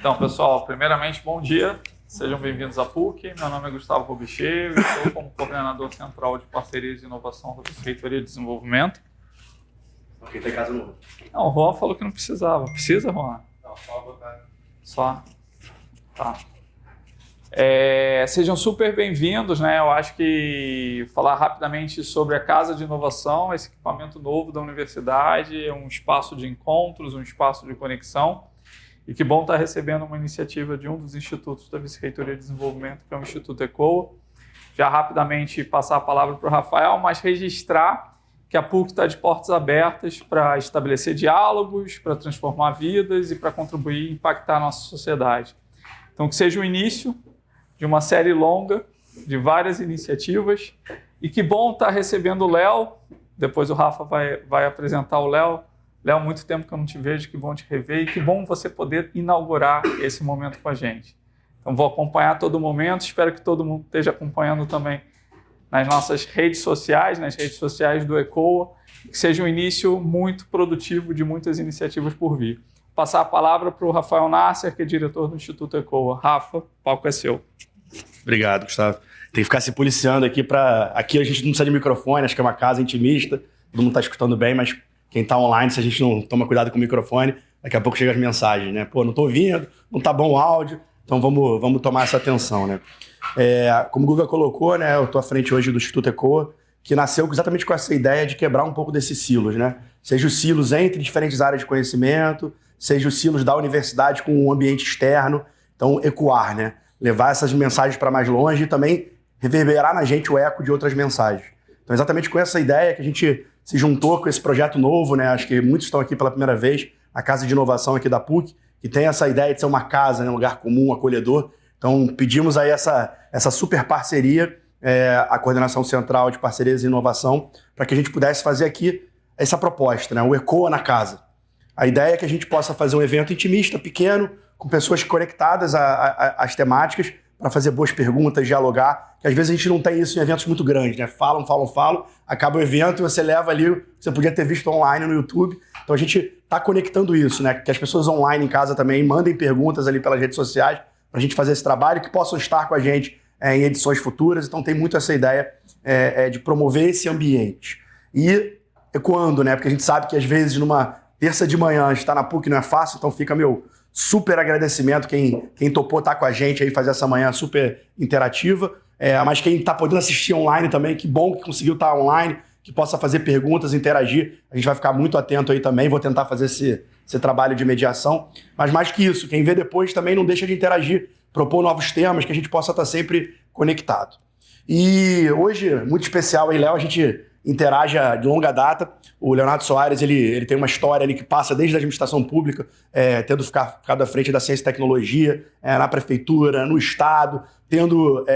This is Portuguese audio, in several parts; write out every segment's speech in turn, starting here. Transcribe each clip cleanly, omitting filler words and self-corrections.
Então, pessoal, primeiramente, bom dia. Sejam bem-vindos à PUC. Meu nome é Gustavo Robicheiro e estou como coordenador central de parcerias de inovação da Vice-Reitoria de Desenvolvimento. Quem tem casa novo? Não, o Juan falou que não precisava. Precisa, Juan? Não, só botar. Só? Tá. Sejam super bem-vindos, né? Eu acho que falar rapidamente sobre a Casa de Inovação, esse equipamento novo da universidade, é um espaço de encontros, um espaço de conexão. E que bom estar recebendo uma iniciativa de um dos institutos da Vice-Reitoria de Desenvolvimento, que é o Instituto ECOA. Já rapidamente passar a palavra para o Rafael, mas registrar que a PUC está de portas abertas para estabelecer diálogos, para transformar vidas e para contribuir e impactar a nossa sociedade. Então, que seja o início de uma série longa de várias iniciativas. E que bom estar recebendo o Léo. Depois o Rafa vai apresentar o Léo. Léo, muito tempo que eu não te vejo, que bom te rever e que bom você poder inaugurar esse momento com a gente. Então, vou acompanhar todo momento, espero que todo mundo esteja acompanhando também nas nossas redes sociais, nas redes sociais do ECOA, que seja um início muito produtivo de muitas iniciativas por vir. Passar a palavra para o Rafael Nasser, que é diretor do Instituto ECOA. Rafa, o palco é seu. Obrigado, Gustavo. Tem que ficar se policiando aqui para... Aqui a gente não precisa de microfone, acho que é uma casa intimista, todo mundo está escutando bem, mas quem está online, se a gente não toma cuidado com o microfone, daqui a pouco chegam as mensagens, né? Pô, não estou ouvindo, não está bom o áudio, então vamos tomar essa atenção, né? Como o Guga colocou, né? Eu estou à frente hoje do Instituto ECOA, que nasceu exatamente com essa ideia de quebrar um pouco desses silos, né? Seja os silos entre diferentes áreas de conhecimento, seja os silos da universidade com o ambiente externo, então ecoar, né? Levar essas mensagens para mais longe e também reverberar na gente o eco de outras mensagens. Então, exatamente com essa ideia que a gente se juntou com esse projeto novo, né? Acho que muitos estão aqui pela primeira vez, a Casa de Inovação aqui da PUC, que tem essa ideia de ser uma casa, né? Um lugar comum, acolhedor. Então, pedimos aí essa super parceria, a Coordenação Central de Parcerias e Inovação, para que a gente pudesse fazer aqui essa proposta, né? O ECOA na casa. A ideia é que a gente possa fazer um evento intimista, pequeno, com pessoas conectadas às temáticas, para fazer boas perguntas, dialogar, que às vezes a gente não tem isso em eventos muito grandes, né? Falam, acaba o evento e você leva ali o que você podia ter visto online no YouTube. Então a gente está conectando isso, né? Que as pessoas online em casa também mandem perguntas ali pelas redes sociais para a gente fazer esse trabalho, que possam estar com a gente em edições futuras. Então tem muito essa ideia de promover esse ambiente. E ecoando, né? Porque a gente sabe que às vezes numa terça de manhã estar na PUC não é fácil, então fica super agradecimento quem topou estar com a gente aí, fazer essa manhã super interativa. Mas quem está podendo assistir online também, que bom que conseguiu estar online, que possa fazer perguntas, interagir. A gente vai ficar muito atento aí também, vou tentar fazer esse trabalho de mediação. Mas mais que isso, quem vê depois também não deixa de interagir, propor novos temas, que a gente possa estar sempre conectado. E hoje, muito especial aí, Léo, a gente interage de longa data. O Leonardo Soares, ele tem uma história ali que passa desde a administração pública, tendo ficado à frente da ciência e tecnologia, na prefeitura, no estado, tendo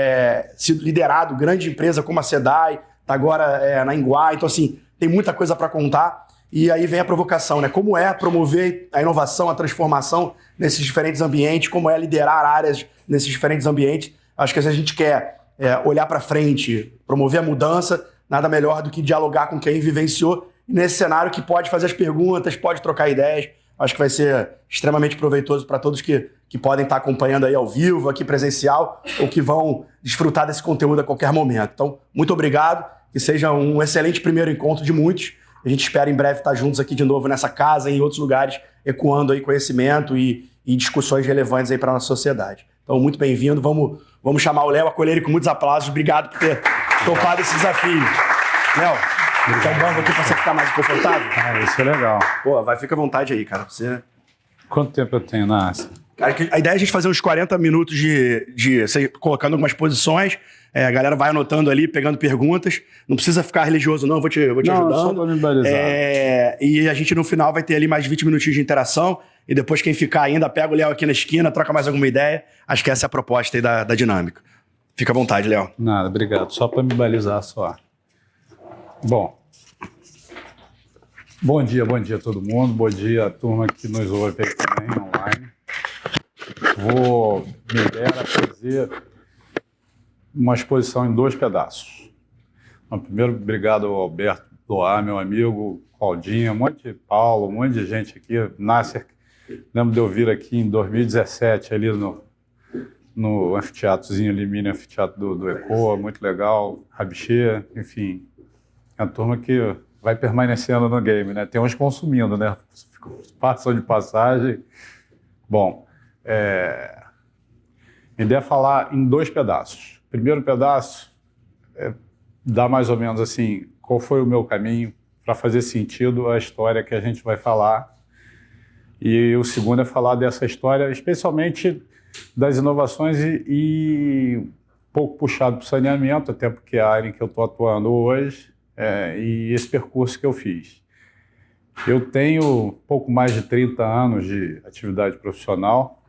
sido liderado grande empresa como a SEDAI, está agora na Inguá. Então, assim, tem muita coisa para contar. E aí vem a provocação, né? Como é promover a inovação, a transformação nesses diferentes ambientes, como é liderar áreas nesses diferentes ambientes. Acho que se a gente quer olhar para frente, promover a mudança, nada melhor do que dialogar com quem vivenciou nesse cenário, que pode fazer as perguntas, pode trocar ideias. Acho que vai ser extremamente proveitoso para todos que podem estar acompanhando aí ao vivo, aqui presencial, ou que vão desfrutar desse conteúdo a qualquer momento. Então, muito obrigado, que seja um excelente primeiro encontro de muitos. A gente espera em breve estar juntos aqui de novo nessa casa e em outros lugares, ecoando aí conhecimento e discussões relevantes aí para a nossa sociedade. Então, muito bem-vindo. Vamos chamar o Léo, acolher ele com muitos aplausos. Obrigado por ter topado esse desafio. Léo, quer um banco aqui para você ficar mais confortável? Isso é legal. Pô, fica à vontade aí, cara. Quanto tempo eu tenho, Nasser? Cara, a ideia é a gente fazer uns 40 minutos colocando algumas posições. A galera vai anotando ali, pegando perguntas. Não precisa ficar religioso, não. Vou te ajudando. Só pra me balizar. E a gente, no final, vai ter ali mais 20 minutinhos de interação. E depois, quem ficar ainda, pega o Léo aqui na esquina, troca mais alguma ideia. Acho que essa é a proposta aí da dinâmica. Fica à vontade, Léo. Nada, obrigado. Só para me balizar só. Bom dia a todo mundo. Bom dia à turma que nos ouve aí também online. Minha ideia era fazer uma exposição em 2 pedaços. Então, primeiro, obrigado ao Alberto Doar, meu amigo, Claudinha, Paulo, um monte de gente aqui, Nasser, Lembro de eu vir aqui em 2017, ali no anfiteatrozinho ali, mini anfiteatro do ECOA, muito legal, Rabichê, enfim. É uma turma que vai permanecendo no game, né? Tem uns consumindo, né? Passam de passagem. Bom, a ideia é falar em 2 pedaços. O primeiro pedaço dá mais ou menos assim, qual foi o meu caminho para fazer sentido a história que a gente vai falar. E o segundo é falar dessa história, especialmente das inovações e um pouco puxado para o saneamento, até porque é a área em que eu estou atuando hoje, e esse percurso que eu fiz. Eu tenho pouco mais de 30 anos de atividade profissional.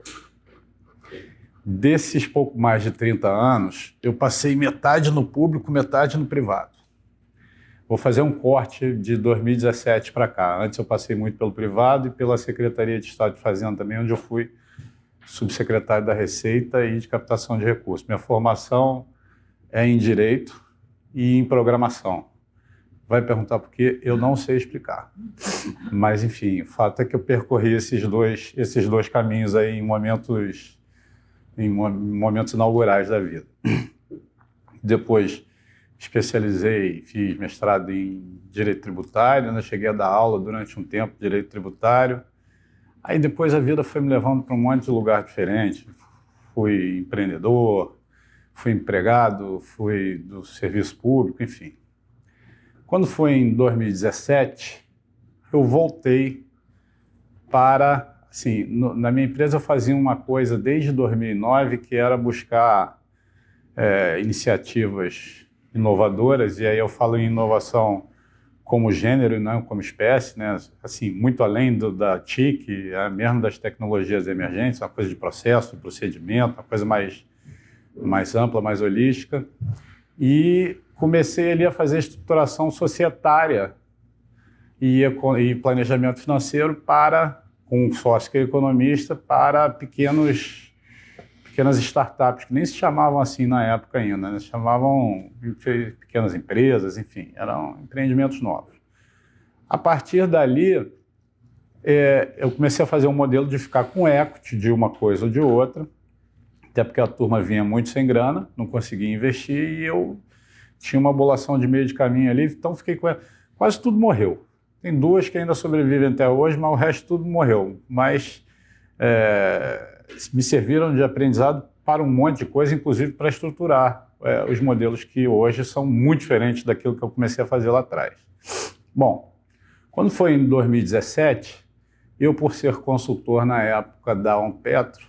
Desses pouco mais de 30 anos, eu passei metade no público, metade no privado. Vou fazer um corte de 2017 para cá. Antes eu passei muito pelo privado e pela Secretaria de Estado de Fazenda também, onde eu fui subsecretário da Receita e de Captação de Recursos. Minha formação é em Direito e em Programação. Vai perguntar por quê? Eu não sei explicar. Mas, enfim, o fato é que eu percorri esses dois caminhos aí em momentos inaugurais da vida. Depois especializei, fiz mestrado em Direito Tributário, né? Cheguei a dar aula durante um tempo de Direito Tributário. Aí depois a vida foi me levando para um monte de lugar diferente. Fui empreendedor, fui empregado, fui do serviço público, enfim. Quando foi em 2017, eu voltei para... Assim, na minha empresa eu fazia uma coisa desde 2009, que era buscar iniciativas inovadoras, e aí eu falo em inovação como gênero e não como espécie, né? Assim, muito além da TIC, mesmo das tecnologias emergentes, uma coisa de processo, de procedimento, uma coisa mais ampla, mais holística. E comecei ali a fazer estruturação societária e planejamento financeiro com um sócio que é economista, para pequenas startups, que nem se chamavam assim na época ainda, né? Se chamavam pequenas empresas, enfim, eram empreendimentos novos. A partir dali, eu comecei a fazer um modelo de ficar com equity de uma coisa ou de outra, até porque a turma vinha muito sem grana, não conseguia investir, e eu tinha uma bolação de meio de caminho ali, então fiquei com ela. Quase tudo morreu. Tem 2 que ainda sobrevivem até hoje, mas o resto tudo morreu. Mas me serviram de aprendizado para um monte de coisa, inclusive para estruturar os modelos que hoje são muito diferentes daquilo que eu comecei a fazer lá atrás. Bom, quando foi em 2017, eu, por ser consultor na época da Petro,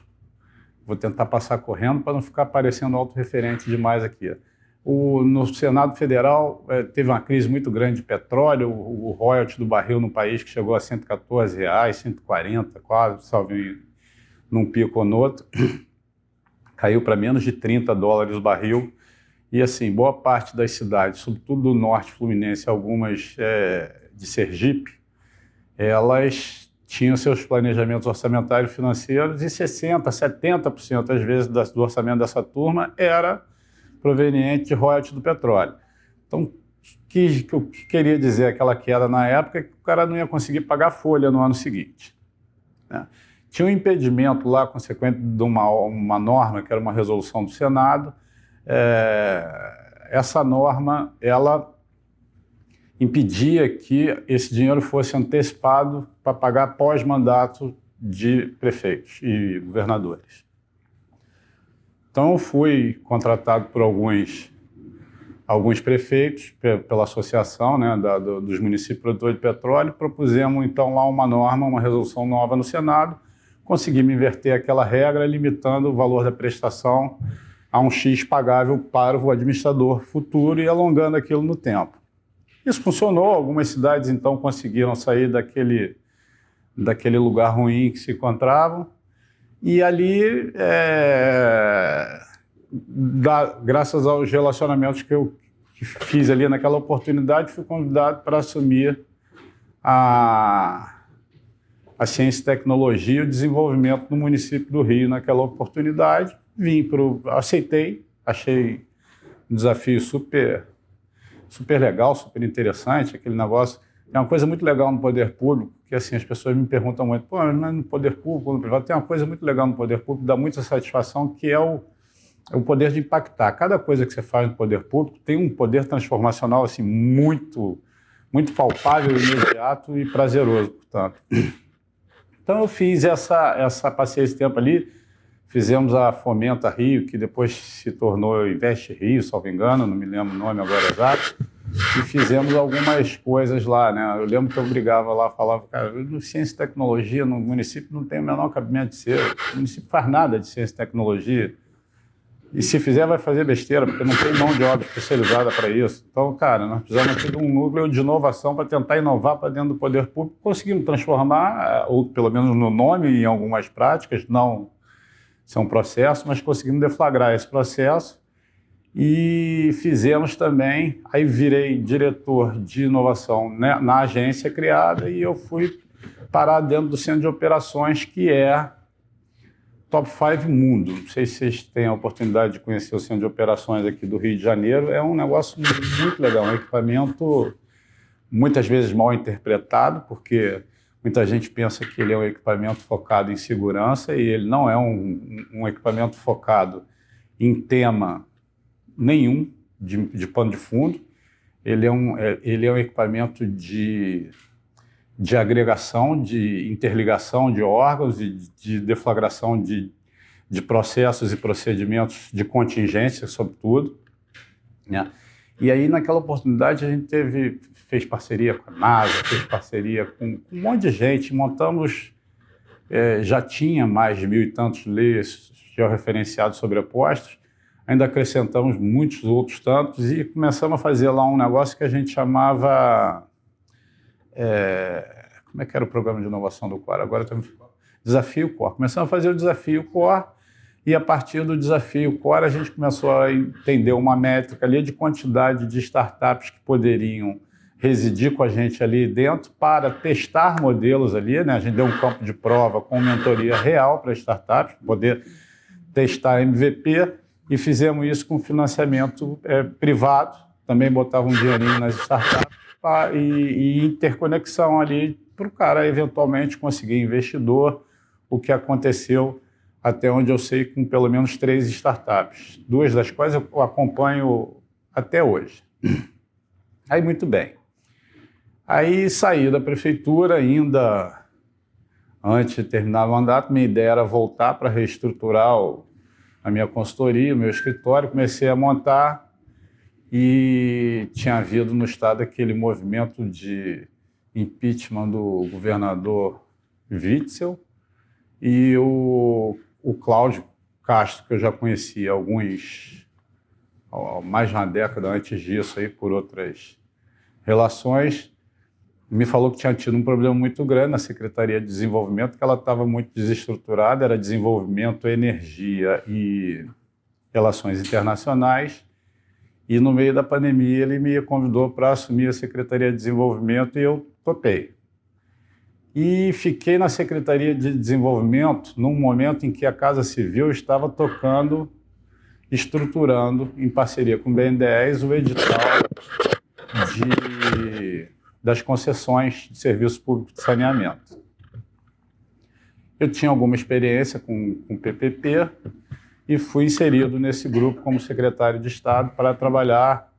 vou tentar passar correndo para não ficar parecendo autorreferente demais aqui. No Senado Federal teve uma crise muito grande de petróleo, o royalty do barril no país que chegou a R$114, 140 quase, salvo num pico ou no outro, caiu para menos de $30 o barril. E assim, boa parte das cidades, sobretudo do norte fluminense, algumas de Sergipe, elas tinham seus planejamentos orçamentários financeiros e 60%, 70% às vezes do orçamento dessa turma era proveniente de royalties do petróleo. Então, o que eu queria dizer aquela queda na época é que o cara não ia conseguir pagar folha no ano seguinte, né? Tinha um impedimento lá, consequente de uma norma, que era uma resolução do Senado. Essa norma, ela impedia que esse dinheiro fosse antecipado para pagar pós-mandato de prefeitos e governadores. Então, eu fui contratado por alguns prefeitos, pela associação, né, dos municípios produtores de petróleo. Propusemos, então, lá uma norma, uma resolução nova no Senado. Conseguimos inverter aquela regra, limitando o valor da prestação a um X pagável para o administrador futuro e alongando aquilo no tempo. Isso funcionou. Algumas cidades, então, conseguiram sair daquele lugar ruim que se encontravam. E ali, graças aos relacionamentos que eu fiz ali naquela oportunidade, fui convidado para assumir a ciência e tecnologia e o desenvolvimento no município do Rio naquela oportunidade. Aceitei, achei um desafio super legal, super interessante. Aquele negócio é uma coisa muito legal no poder público, porque assim, as pessoas me perguntam muito, pô, mas no poder público, no privado, tem uma coisa muito legal no poder público, dá muita satisfação, que é o poder de impactar. Cada coisa que você faz no poder público tem um poder transformacional assim, muito, muito palpável, imediato e prazeroso, portanto. Então eu fiz passei esse tempo ali, fizemos a Fomenta Rio, que depois se tornou Investe Rio, salvo engano, não me lembro o nome agora exato, e fizemos algumas coisas lá, né? Eu lembro que eu brigava lá, falava, cara, ciência e tecnologia no município não tem o menor cabimento de ser, o município faz nada de ciência e tecnologia, e se fizer vai fazer besteira, porque não tem mão de obra especializada para isso. Então, cara, nós precisamos aqui de um núcleo de inovação para tentar inovar para dentro do poder público, conseguimos transformar, ou pelo menos no nome, em algumas práticas, não são processos, mas conseguimos deflagrar esse processo e fizemos também, aí virei diretor de inovação, né, na agência criada e eu fui parar dentro do centro de operações, que é Top 5 mundo. Não sei se vocês têm a oportunidade de conhecer o centro de operações aqui do Rio de Janeiro, é um negócio muito legal, um equipamento muitas vezes mal interpretado, porque muita gente pensa que ele é um equipamento focado em segurança e ele não é um equipamento focado em tema nenhum de pano de fundo. Ele é um equipamento de agregação, de interligação de órgãos e de deflagração de processos e procedimentos de contingência, sobretudo, né? E aí, naquela oportunidade, a gente fez parceria com a NASA, fez parceria com um monte de gente, montamos, já tinha mais de 1.000 e tantos leis georreferenciados sobrepostos, ainda acrescentamos muitos outros tantos e começamos a fazer lá um negócio que a gente chamava... como é que era o programa de inovação do Core? Agora estamos... Desafio Core. Começamos a fazer o Desafio Core e a partir do Desafio Core a gente começou a entender uma métrica ali de quantidade de startups que poderiam residir com a gente ali dentro para testar modelos ali, né? A gente deu um campo de prova com mentoria real para startups, poder testar MVP e fizemos isso com financiamento privado, também botava um dinheirinho nas startups e interconexão ali para o cara eventualmente conseguir investidor, o que aconteceu até onde eu sei com pelo menos 3 startups, 2 das quais eu acompanho até hoje. Aí muito bem. Aí saí da prefeitura ainda antes de terminar o mandato, minha ideia era voltar para reestruturar a minha consultoria, o meu escritório, comecei a montar e tinha havido no estado aquele movimento de impeachment do governador Witzel e o Cláudio Castro, que eu já conhecia mais de uma década antes disso, aí, por outras relações, me falou que tinha tido um problema muito grande na Secretaria de Desenvolvimento, que ela estava muito desestruturada, era desenvolvimento, energia e relações internacionais, e no meio da pandemia ele me convidou para assumir a Secretaria de Desenvolvimento e eu topei. E fiquei na Secretaria de Desenvolvimento num momento em que a Casa Civil estava tocando, estruturando, em parceria com o BNDES, o edital das concessões de serviço público de saneamento. Eu tinha alguma experiência com PPP e fui inserido nesse grupo como secretário de Estado para trabalhar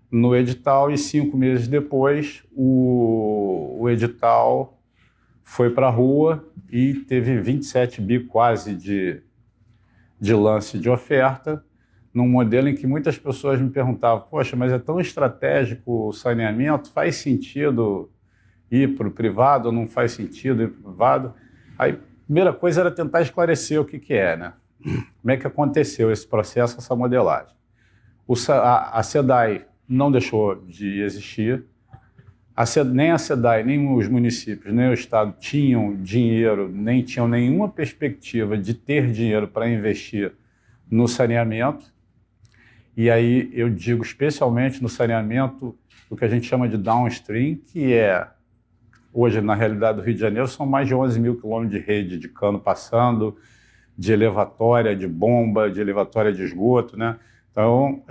no edital e 5 meses depois o edital foi para a rua e teve 27 bi quase de lance de oferta, num modelo em que muitas pessoas me perguntavam, poxa, mas é tão estratégico o saneamento, faz sentido ir para o privado ou não faz sentido ir para o privado? Aí, a primeira coisa era tentar esclarecer o que é, né? Como é que aconteceu esse processo, essa modelagem. A SEDAI não deixou de existir, nem a SEDAI, nem os municípios, nem o Estado tinham dinheiro, nem tinham nenhuma perspectiva de ter dinheiro para investir no saneamento. E aí eu digo especialmente no saneamento, o que a gente chama de downstream, que é, hoje na realidade do Rio de Janeiro, são mais de 11 mil quilômetros de rede de cano passando, de elevatória, de bomba, de elevatória de esgoto, né? Então,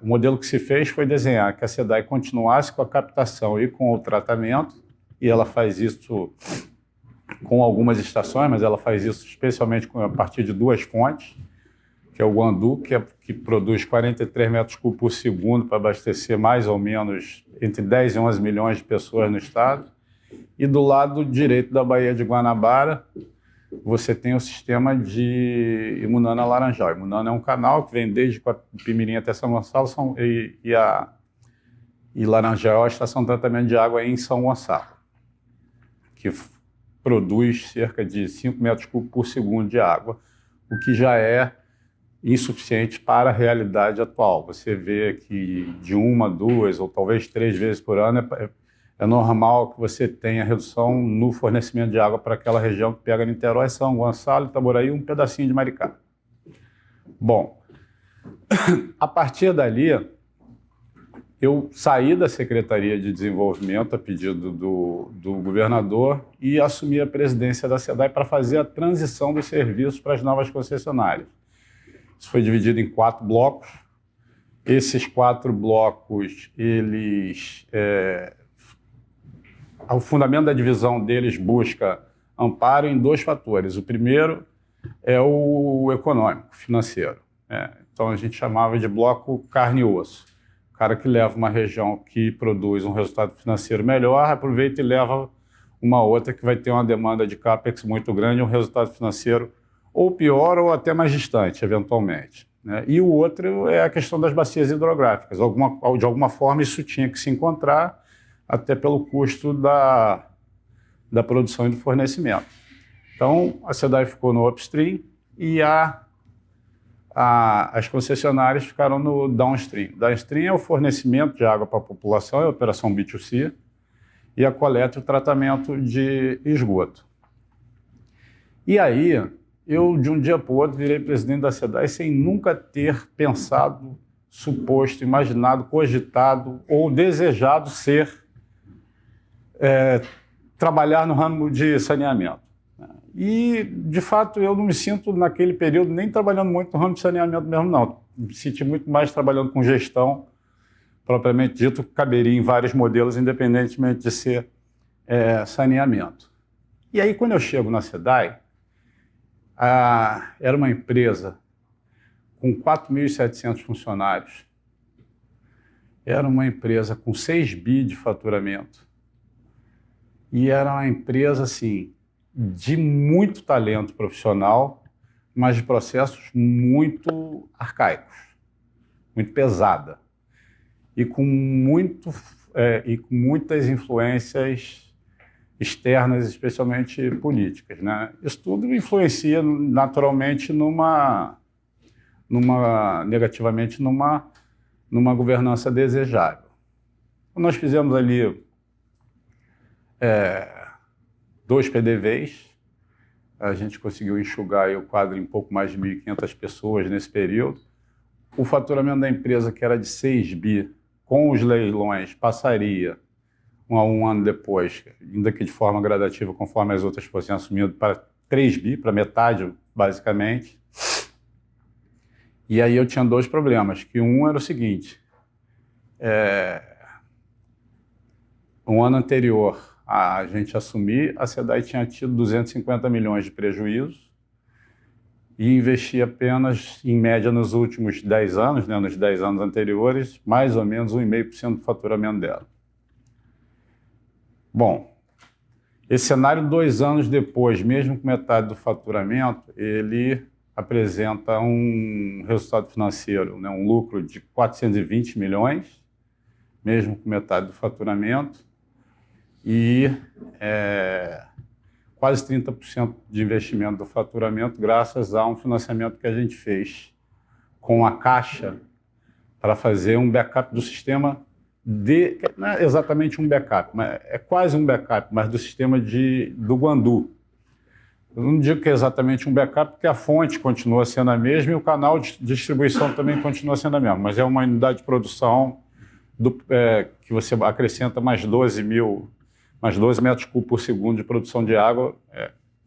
o modelo que se fez foi desenhar que a SEDAI continuasse com a captação e com o tratamento e ela faz isso com algumas estações, mas ela faz isso especialmente a partir de 2 fontes, que é o Guandu, que produz 43 metros cúbicos por segundo para abastecer mais ou menos entre 10 e 11 milhões de pessoas no estado. E do lado direito da Baía de Guanabara, você tem o sistema de Imunana-Laranjal. Imunana é um canal que vem desde Pimirim até São Gonçalo, e Laranjal é a estação de tratamento de água em São Gonçalo, que produz cerca de 5 metros cúbicos por segundo de água, o que já é insuficiente para a realidade atual. Você vê que de 1, 2 ou talvez 3 vezes por ano é normal que você tenha redução no fornecimento de água para aquela região que pega Niterói, São Gonçalo, Itaboraí, um pedacinho de Maricá. Bom, a partir dali, eu saí da Secretaria de Desenvolvimento a pedido do governador e assumi a presidência da SEDAI para fazer a transição dos serviços para as novas concessionárias. Isso foi dividido em 4 blocos. Esses 4 blocos, o fundamento da divisão deles busca amparo em 2 fatores. O primeiro é o econômico, financeiro. Então a gente chamava de bloco carne e osso. O cara que leva uma região que produz um resultado financeiro melhor, aproveita e leva uma outra que vai ter uma demanda de CAPEX muito grande, um resultado financeiro ou pior ou até mais distante, eventualmente. E o outro é a questão das bacias hidrográficas. De alguma forma isso tinha que se encontrar, até pelo custo da produção e do fornecimento. Então a SEDAI ficou no upstream e as concessionárias ficaram no downstream. Downstream é o fornecimento de água para a população, é a operação B2C, e a coleta e o tratamento de esgoto. E aí, eu, de um dia para o outro, virei presidente da SEDAI sem nunca ter pensado, suposto, imaginado, cogitado ou desejado trabalhar no ramo de saneamento. E, de fato, eu não me sinto, naquele período, nem trabalhando muito no ramo de saneamento mesmo, não. Me senti muito mais trabalhando com gestão, propriamente dito, que caberia em vários modelos, independentemente de ser saneamento. E aí, quando eu chego na SEDAI, era uma empresa com 4.700 funcionários, era uma empresa com 6 bi de faturamento, e era uma empresa, assim, de muito talento profissional, mas de processos muito arcaicos, muito pesada, e com muitas influências externas, especialmente políticas, né? Isso tudo influencia naturalmente negativamente numa governança desejável. Nós fizemos ali 2 PDVs, a gente conseguiu enxugar aí o quadro em pouco mais de 1.500 pessoas nesse período. O faturamento da empresa, que era de 6 bi, com os leilões, passaria um ano depois, ainda que de forma gradativa, conforme as outras fossem assumindo, para 3 bi, para metade, basicamente. E aí eu tinha 2 problemas, que um era o seguinte: um ano anterior a gente assumir, a SEDAI tinha tido 250 milhões de prejuízo e investia apenas, em média, nos últimos 10 anos, né, nos 10 anos anteriores, mais ou menos 1,5% do faturamento dela. Bom, esse cenário, 2 anos depois, mesmo com metade do faturamento, ele apresenta um resultado financeiro, né, um lucro de 420 milhões, mesmo com metade do faturamento, e quase 30% de investimento do faturamento graças a um financiamento que a gente fez com a Caixa para fazer um backup do sistema, não é exatamente um backup, mas é quase um backup, mas do sistema do Guandu. Eu não digo que é exatamente um backup, porque a fonte continua sendo a mesma e o canal de distribuição também continua sendo a mesma, mas é uma unidade de produção que você acrescenta mais 12 metros cúbicos por segundo de produção de água,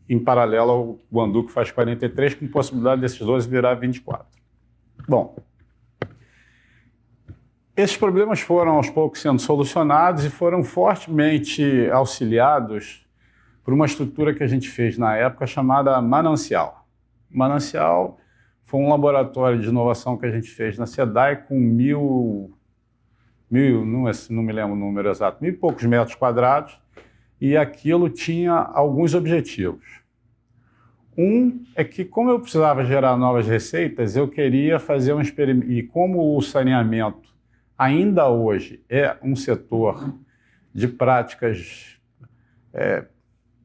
em paralelo ao Guandu, que faz 43, com possibilidade desses 12 virar 24. Bom, Esses problemas foram aos poucos sendo solucionados e foram fortemente auxiliados por uma estrutura que a gente fez na época chamada Manancial. Manancial foi um laboratório de inovação que a gente fez na SEDAI com não me lembro o número exato, 1.000 e poucos metros quadrados, e aquilo tinha alguns objetivos. Um é que, como eu precisava gerar novas receitas, eu queria fazer um experimento, e como o saneamento ainda hoje é um setor de práticas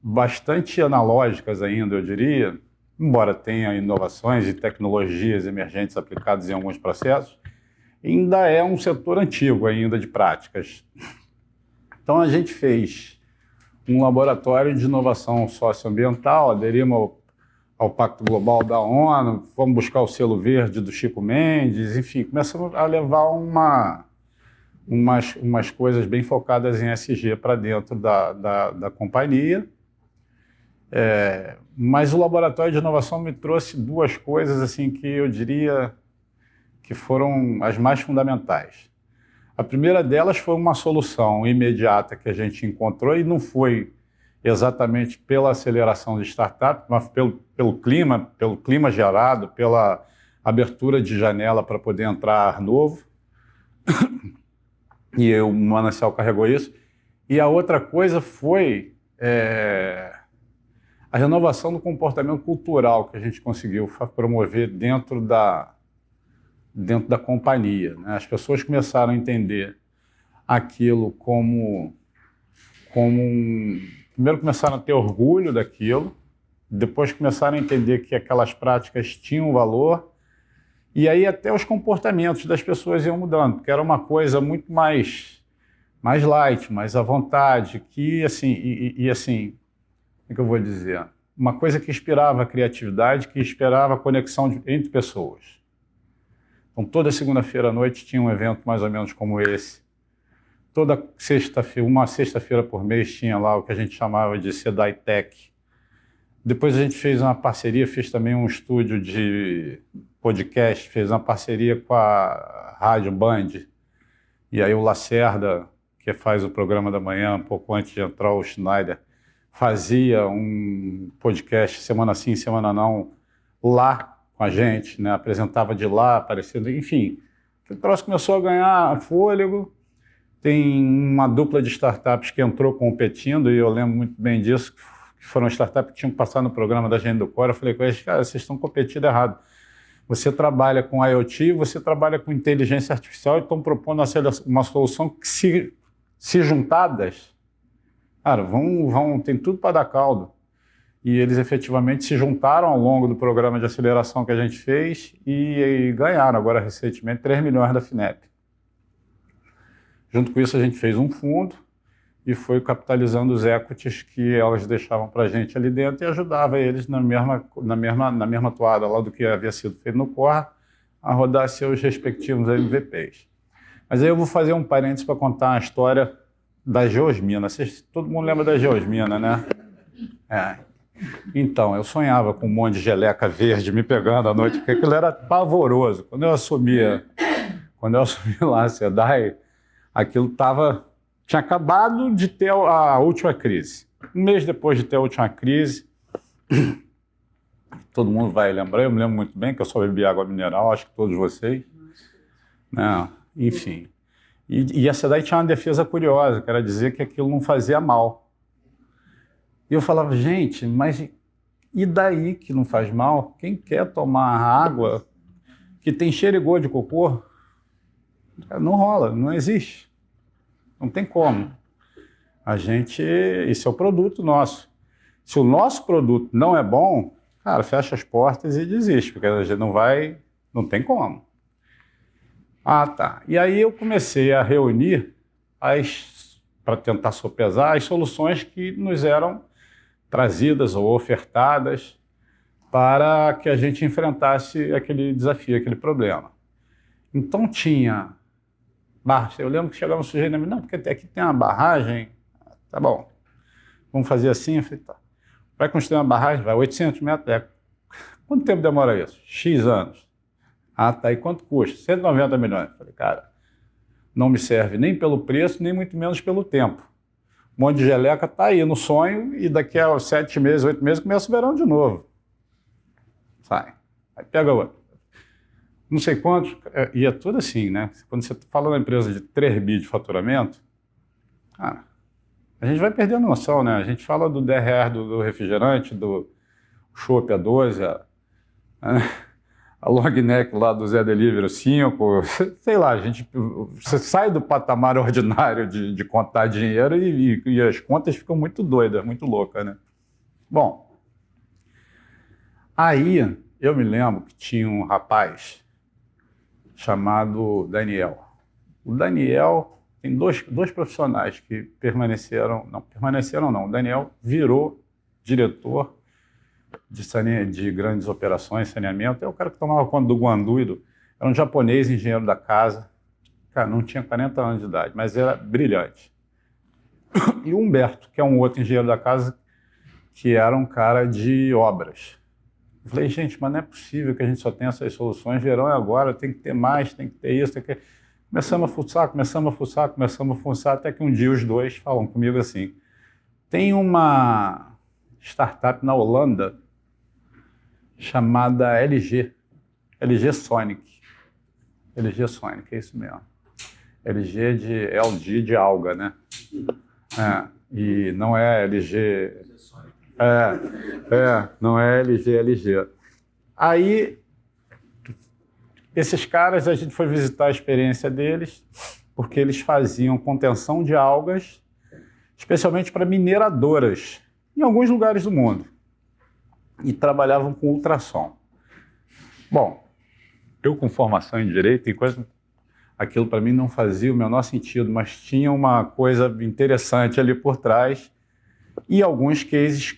bastante analógicas ainda, eu diria, embora tenha inovações e tecnologias emergentes aplicadas em alguns processos, ainda é um setor antigo ainda de práticas. Então a gente fez um laboratório de inovação socioambiental, aderimos ao Pacto Global da ONU, fomos buscar o selo verde do Chico Mendes, enfim, começamos a levar umas coisas bem focadas em ESG para dentro da companhia. Mas o laboratório de inovação me trouxe duas coisas assim que eu diria que foram as mais fundamentais. A primeira delas foi uma solução imediata que a gente encontrou, e não foi exatamente pela aceleração de startup, mas pelo clima gerado, pela abertura de janela para poder entrar ar novo. E o Manancial carregou isso. E a outra coisa foi a renovação do comportamento cultural que a gente conseguiu promover dentro da companhia, né? As pessoas começaram a entender aquilo como primeiro começaram a ter orgulho daquilo, depois começaram a entender que aquelas práticas tinham valor, e aí até os comportamentos das pessoas iam mudando, porque era uma coisa muito mais light, mais à vontade, que assim, assim, como é que eu vou dizer? Uma coisa que inspirava a criatividade, que inspirava a conexão entre pessoas. Então, toda segunda-feira à noite tinha um evento mais ou menos como esse. Toda sexta-feira, uma sexta-feira por mês, tinha lá o que a gente chamava de SEDAI Tech. Depois a gente fez uma parceria, fez também um estúdio de podcast, fez uma parceria com a Rádio Band. E aí o Lacerda, que faz o programa da manhã, um pouco antes de entrar o Schneider, fazia um podcast semana sim, semana não, lá com a gente, né? Apresentava de lá, aparecendo, enfim. O troço começou a ganhar fôlego. Tem uma dupla de startups que entrou competindo, e eu lembro muito bem disso, que foram startups que tinham que passar no programa da gente do Core. Eu falei com eles, cara, vocês estão competindo errado. Você trabalha com IoT, você trabalha com inteligência artificial, e estão propondo uma solução que, se juntadas, cara, tem tudo para dar caldo. E eles efetivamente se juntaram ao longo do programa de aceleração que a gente fez e ganharam agora recentemente 3 milhões da FINEP. Junto com isso a gente fez um fundo e foi capitalizando os equities que elas deixavam para a gente ali dentro, e ajudava eles na mesma toada lá do que havia sido feito no Core, a rodar seus respectivos MVPs. Mas aí eu vou fazer um parênteses para contar uma história da Geosmina. Todo mundo lembra da Geosmina, né? Então, eu sonhava com um monte de geleca verde me pegando à noite, porque aquilo era pavoroso. Quando eu assumi lá a SEDAI, aquilo tinha acabado de ter a última crise. Um mês depois de ter a última crise, todo mundo vai lembrar, eu me lembro muito bem que eu só bebi água mineral, acho que todos vocês. Né? Enfim. E a SEDAI tinha uma defesa curiosa, que era dizer que aquilo não fazia mal. E eu falava, gente, mas e daí que não faz mal? Quem quer tomar água que tem cheiro e gosto de cocô? Não rola, não existe. Não tem como. Esse é o produto nosso. Se o nosso produto não é bom, cara, fecha as portas e desiste, porque a gente não tem como. Tá. E aí eu comecei a reunir para tentar sopesar as soluções que nos eram trazidas ou ofertadas para que a gente enfrentasse aquele desafio, aquele problema. Então tinha barras. Eu lembro que chegava um sujeito e me disse, não, porque aqui tem uma barragem. Tá bom, vamos fazer assim. Eu falei, tá. Vai construir uma barragem? Vai 800 metros. Quanto tempo demora isso? X anos. Tá. E quanto custa? 190 milhões. Eu falei, cara, não me serve nem pelo preço, nem muito menos pelo tempo. Um monte de geleca está aí no sonho e daqui a 7 meses, 8 meses começa o verão de novo. Sai. Aí pega outro. Não sei quantos, e é tudo assim, né? Quando você fala na empresa de 3 bi de faturamento, cara, a gente vai perdendo noção, né? A gente fala do DRR do refrigerante, do chopp a 12, a long neck lá do Zé Delivery 5, sei lá, você sai do patamar ordinário de contar dinheiro e as contas ficam muito doidas, muito loucas, né? Bom, aí eu me lembro que tinha um rapaz chamado Daniel. O Daniel tem dois profissionais que permaneceram não, o Daniel virou diretor de grandes operações, saneamento, é o cara que tomava conta do Guandu era um japonês, engenheiro da casa, cara, não tinha 40 anos de idade, mas era brilhante. E o Humberto, que é um outro engenheiro da casa, que era um cara de obras. Eu falei, gente, mas não é possível que a gente só tenha essas soluções, verão é agora, tem que ter mais, tem que ter isso, tem que... Começamos a fuçar, até que um dia os dois falam comigo assim, tem uma startup na Holanda chamada LG Sonic, é isso mesmo. LG de alga, né? E não é LG... não é LG. Aí, esses caras, a gente foi visitar a experiência deles, porque eles faziam contenção de algas, especialmente para mineradoras, em alguns lugares do mundo, e trabalhavam com ultrassom. Bom, eu com formação em Direito, e coisa, aquilo para mim não fazia o menor sentido, mas tinha uma coisa interessante ali por trás, e alguns cases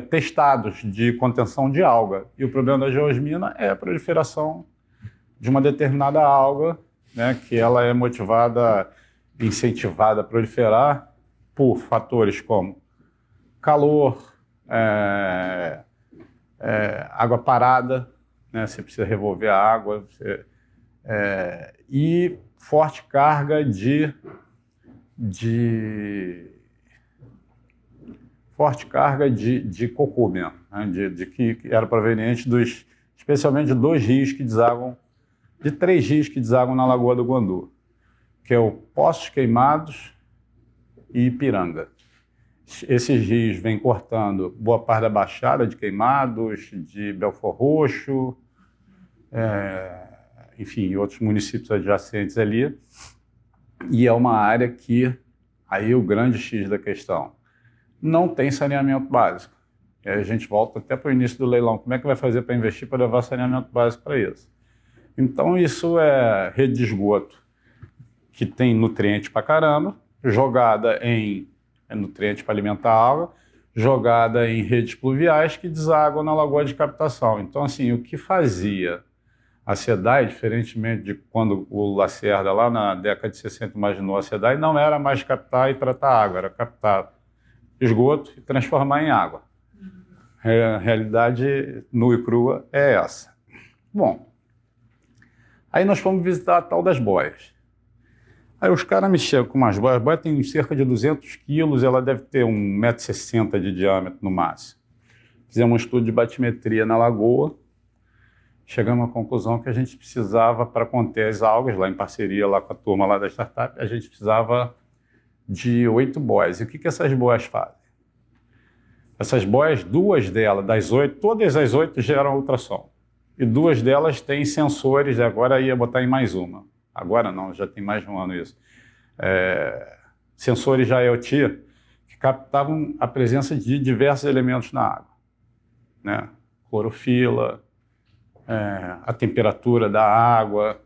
testados de contenção de alga. E o problema da geosmina é a proliferação de uma determinada alga, né, que ela é incentivada a proliferar por fatores como calor, água parada, né, você precisa revolver a água, e forte carga de cocô mesmo, né? Que era proveniente especialmente de 2 rios que desagam, de 3 rios que desagam na Lagoa do Guandu, que é o Poços Queimados e Ipiranga. Esses rios vêm cortando boa parte da Baixada de Queimados, de Belfor Roxo, enfim, outros municípios adjacentes ali, e é uma área que, aí o grande X da questão, não tem saneamento básico. E aí a gente volta até para o início do leilão. Como é que vai fazer para investir para levar saneamento básico para isso? Então, isso é rede de esgoto, que tem nutriente para caramba, jogada em nutriente para alimentar a água, jogada em redes pluviais que desaguam na lagoa de captação. Então, assim, o que fazia a SEDAI, diferentemente de quando o Lacerda, lá na década de 60, imaginou a SEDAI, não era mais captar e tratar água, era captar esgoto e transformar em água. A realidade nua e crua é essa. Bom, aí nós fomos visitar a tal das boias. Aí os caras me chegam com umas boias, a boia tem cerca de 200 quilos, ela deve ter 1,60 m de diâmetro no máximo. Fizemos um estudo de batimetria na lagoa, chegamos à conclusão que a gente precisava, para conter as algas, lá em parceria lá com a turma lá da startup, a gente precisava de 8 boias. E o que essas boias fazem? Essas boias, 2 delas, das 8, todas as 8 geram ultrassom. E 2 delas têm sensores, agora ia botar em mais uma. Agora não, já tem mais de um ano isso. Sensores de IoT que captavam a presença de diversos elementos na água, né? Clorofila, a temperatura da água,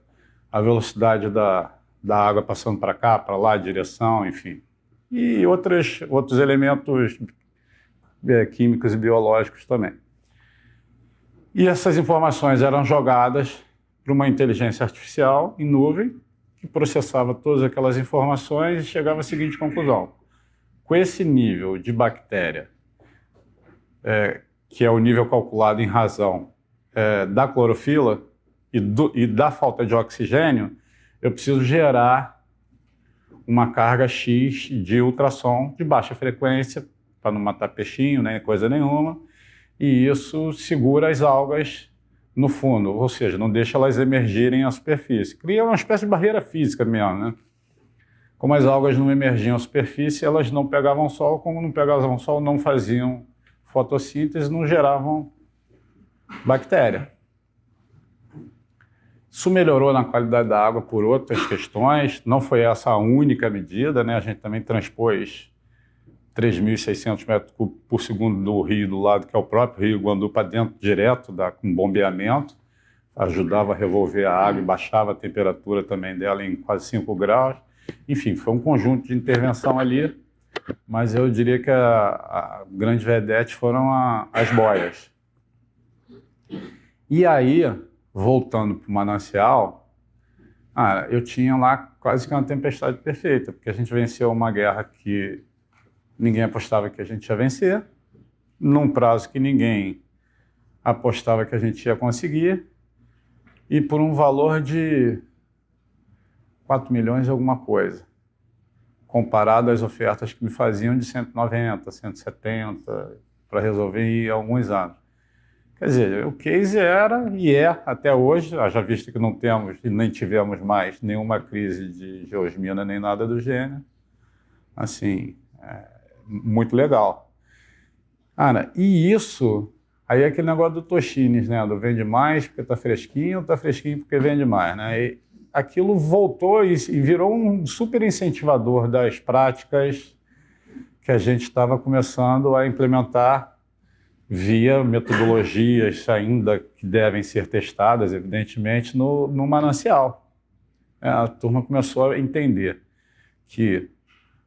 a velocidade da água passando para cá, para lá, a direção, enfim. E outros elementos químicos e biológicos também. E essas informações eram jogadas para uma inteligência artificial em nuvem, que processava todas aquelas informações e chegava à seguinte conclusão. Com esse nível de bactéria, que é o nível calculado em razão da clorofila e da falta de oxigênio, eu preciso gerar uma carga X de ultrassom de baixa frequência, para não matar peixinho, nem coisa nenhuma, e isso segura as algas no fundo, ou seja, não deixa elas emergirem à superfície. Cria uma espécie de barreira física mesmo, né? Como as algas não emergiam à superfície, elas não pegavam sol, como não pegavam sol, não faziam fotossíntese, não geravam bactéria. Isso melhorou na qualidade da água por outras questões, não foi essa a única medida, né? A gente também transpôs 3.600 metros cúbicos por segundo do rio do lado, que é o próprio Rio Guandu, para dentro direto, com bombeamento, ajudava a revolver a água e baixava a temperatura também dela em quase 5 graus. Enfim, foi um conjunto de intervenção ali, mas eu diria que a grande vedete foram as boias. E aí, voltando para o manancial, eu tinha lá quase que uma tempestade perfeita, porque a gente venceu uma guerra que ninguém apostava que a gente ia vencer, num prazo que ninguém apostava que a gente ia conseguir, e por um valor de 4 milhões e alguma coisa, comparado às ofertas que me faziam de 190, 170, para resolver em alguns anos. Quer dizer, o case era e é até hoje, já visto que não temos e nem tivemos mais nenhuma crise de geosmina nem nada do gênero, assim, muito legal. E isso, aí é aquele negócio do Toshines, né, do vende mais porque está fresquinho porque vende mais, né, e aquilo voltou e virou um super incentivador das práticas que a gente estava começando a implementar via metodologias ainda que devem ser testadas, evidentemente, no manancial. A turma começou a entender que,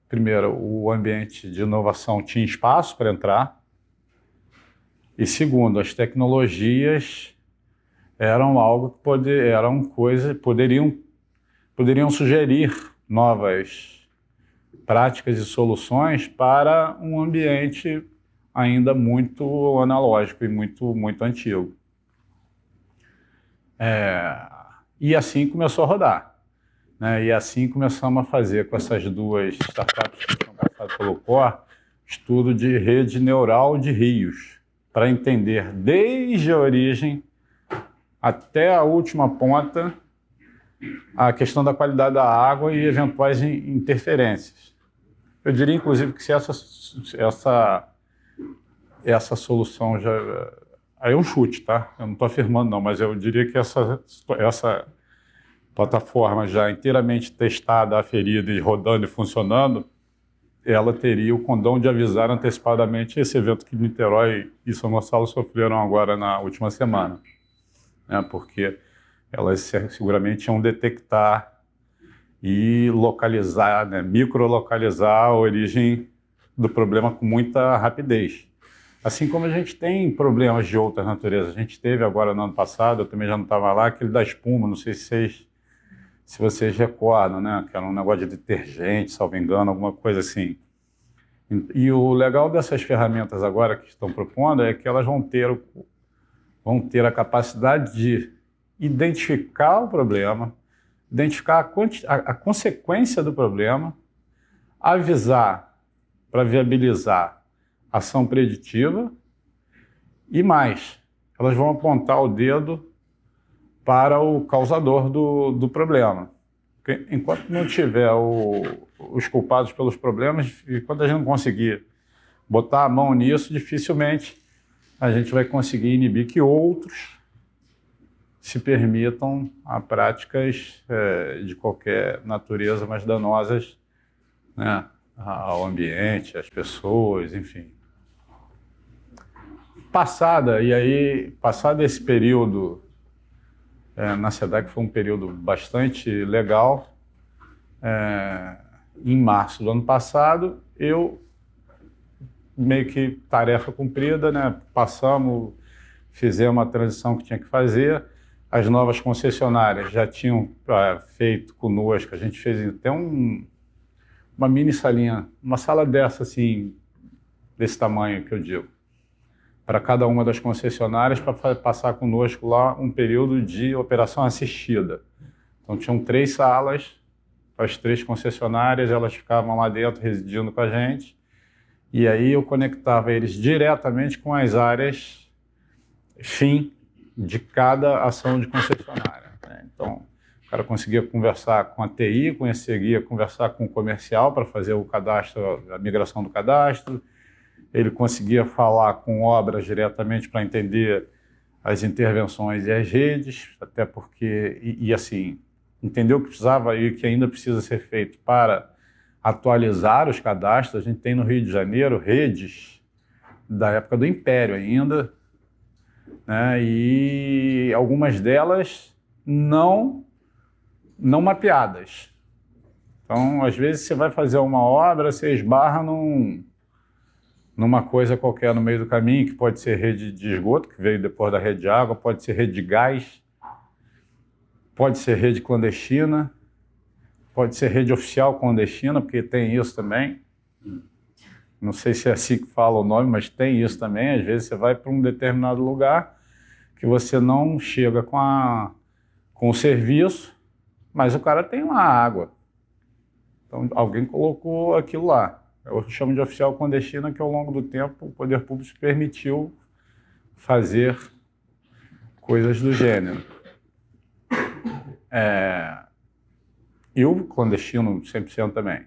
primeiro, o ambiente de inovação tinha espaço para entrar, e segundo, as tecnologias eram algo que poderiam sugerir novas práticas e soluções para um ambiente ainda muito analógico e muito, muito antigo. E assim começou a rodar, né? E assim começamos a fazer com essas duas startups que foram passadas pelo Core, estudo de rede neural de rios, para entender desde a origem até a última ponta a questão da qualidade da água e eventuais interferências. Eu diria, inclusive, que se essa solução já... Aí é um chute, tá? Eu não estou afirmando, não, mas eu diria que essa plataforma já inteiramente testada, aferida e rodando e funcionando, ela teria o condão de avisar antecipadamente esse evento que Niterói e São Gonçalo sofreram agora na última semana, né? Porque elas seguramente iam detectar e localizar, né, microlocalizar a origem do problema com muita rapidez. Assim como a gente tem problemas de outras naturezas. A gente teve agora no ano passado, eu também já não estava lá, aquele da espuma, não sei se vocês recordam, né? Que era um negócio de detergente, salvo engano, alguma coisa assim. E o legal dessas ferramentas agora que estão propondo é que elas vão ter a capacidade de identificar o problema, identificar a consequência do problema, avisar para viabilizar ação preditiva e mais, elas vão apontar o dedo para o causador do problema. Porque enquanto não tiver os culpados pelos problemas, enquanto a gente não conseguir botar a mão nisso, dificilmente a gente vai conseguir inibir que outros se permitam a práticas de qualquer natureza, mas danosas, né, ao ambiente, às pessoas, enfim. Passado esse período na SEDAC, foi um período bastante legal, em março do ano passado, eu, meio que tarefa cumprida, né? Fizemos a transição que tinha que fazer, as novas concessionárias já tinham feito conosco, a gente fez até uma mini salinha, uma sala dessa, assim, desse tamanho que eu digo, para cada uma das concessionárias, para passar conosco lá um período de operação assistida. Então, tinham 3 salas com as 3 concessionárias, elas ficavam lá dentro residindo com a gente, e aí eu conectava eles diretamente com as áreas fim de cada ação de concessionária, né? Então, o cara conseguia conversar com a TI, conseguia conversar com o comercial para fazer o cadastro, a migração do cadastro, ele conseguia falar com obras diretamente para entender as intervenções e as redes, até porque, assim, entender o que precisava e o que ainda precisa ser feito para atualizar os cadastros. A gente tem no Rio de Janeiro redes da época do Império ainda, né? E algumas delas não mapeadas. Então, às vezes, você vai fazer uma obra, você esbarra numa coisa qualquer no meio do caminho, que pode ser rede de esgoto, que veio depois da rede de água, pode ser rede de gás, pode ser rede clandestina, pode ser rede oficial clandestina, porque tem isso também. Não sei se é assim que fala o nome, mas tem isso também. Às vezes você vai para um determinado lugar que você não chega com o serviço, mas o cara tem lá água. Então alguém colocou aquilo lá. Eu chamo de oficial clandestina, que ao longo do tempo o poder público permitiu fazer coisas do gênero. E o clandestino 100% também.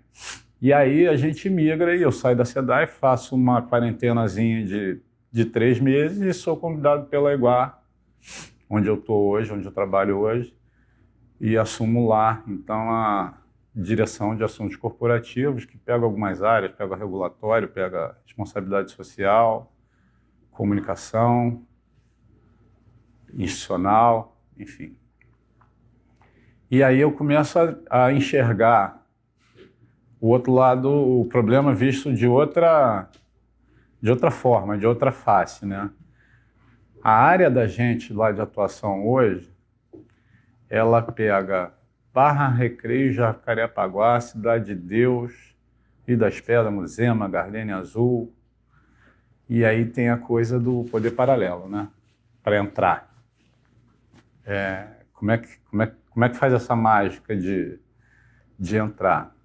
E aí a gente migra e eu saio da SEDAI, faço uma quarentenazinha de 3 meses e sou convidado pela Eguar, onde eu estou hoje, onde eu trabalho hoje, e assumo lá, então, a direção de assuntos corporativos, que pega algumas áreas, pega regulatório, pega responsabilidade social, comunicação, institucional, enfim. E aí eu começo a enxergar o outro lado, o problema visto de outra forma, de outra face, né? A área da gente lá de atuação hoje, ela pega Barra, Recreio, Jacarepaguá, Cidade de Deus, Rio das Pedras, Muzema, Gardênia Azul. E aí tem a coisa do poder paralelo, né? Para entrar. Como é que faz essa mágica de entrar?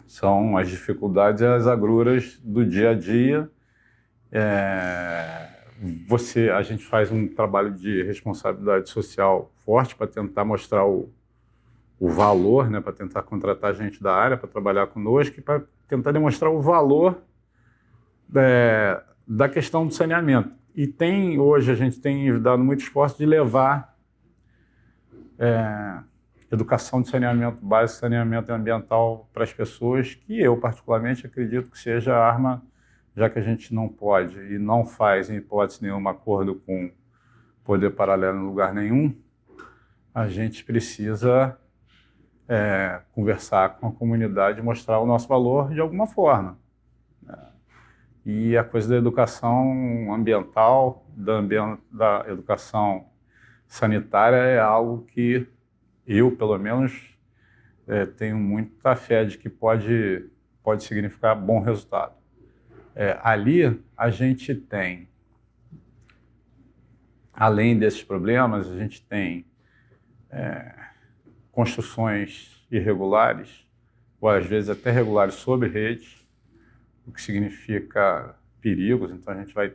São as dificuldades e as agruras do dia a dia. A gente faz um trabalho de responsabilidade social forte para tentar mostrar o valor, né, para tentar contratar gente da área para trabalhar conosco e para tentar demonstrar o valor da questão do saneamento. E hoje a gente tem dado muito esforço de levar educação de saneamento básico, saneamento ambiental para as pessoas, que eu particularmente acredito que seja a arma, já que a gente não pode e não faz em hipótese nenhuma acordo com poder paralelo em lugar nenhum, a gente precisa conversar com a comunidade e mostrar o nosso valor de alguma forma. E a coisa da educação ambiental, da educação sanitária é algo que eu, pelo menos, tenho muita fé de que pode significar bom resultado. Ali a gente tem, além desses problemas, a gente tem construções irregulares, ou às vezes até regulares sobre rede, o que significa perigos. Então a gente vai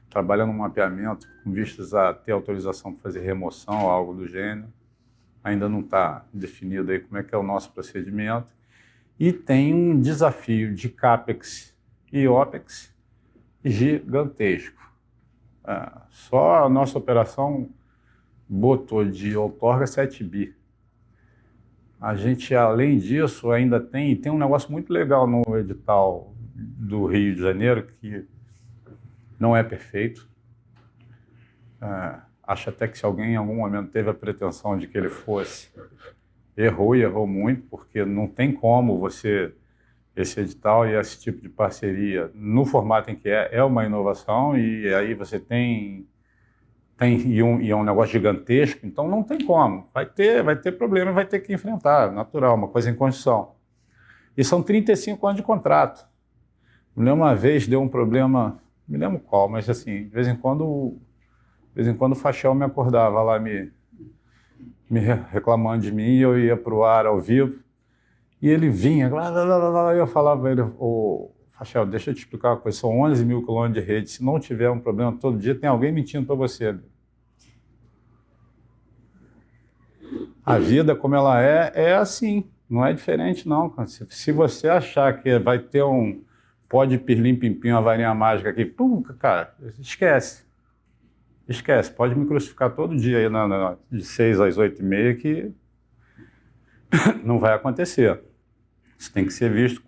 trabalhando no mapeamento com vistas a ter autorização para fazer remoção ou algo do gênero. Ainda não está definido aí como é que é o nosso procedimento. E tem um desafio de CAPEX e OPEX gigantesco. Só a nossa operação botou de outorga 7 bi. A gente, além disso, ainda tem um negócio muito legal no edital do Rio de Janeiro, que não é perfeito. Acho até que se alguém em algum momento teve a pretensão de que ele fosse, errou e errou muito, porque não tem como esse edital e esse tipo de parceria, no formato em que é uma inovação, e aí você tem e é um negócio gigantesco, então não tem como. Vai ter problema e vai ter que enfrentar, natural, uma coisa em construção. E são 35 anos de contrato. Me lembro uma vez, deu um problema, me lembro qual, mas assim, de vez em quando o Fachel me acordava lá, me reclamando de mim, e eu ia para o ar ao vivo, e ele vinha, e eu falava para ele, ô, Fachel, deixa eu te explicar uma coisa, são 11 mil quilômetros de rede, se não tiver um problema todo dia, tem alguém mentindo para você. A vida como ela é assim, não é diferente não. Se você achar que vai ter um pode pirlim-pim-pim, uma varinha mágica aqui, pum, cara, esquece. Esquece, pode me crucificar todo dia aí de 6 às 8h30 que não vai acontecer. Isso tem que ser visto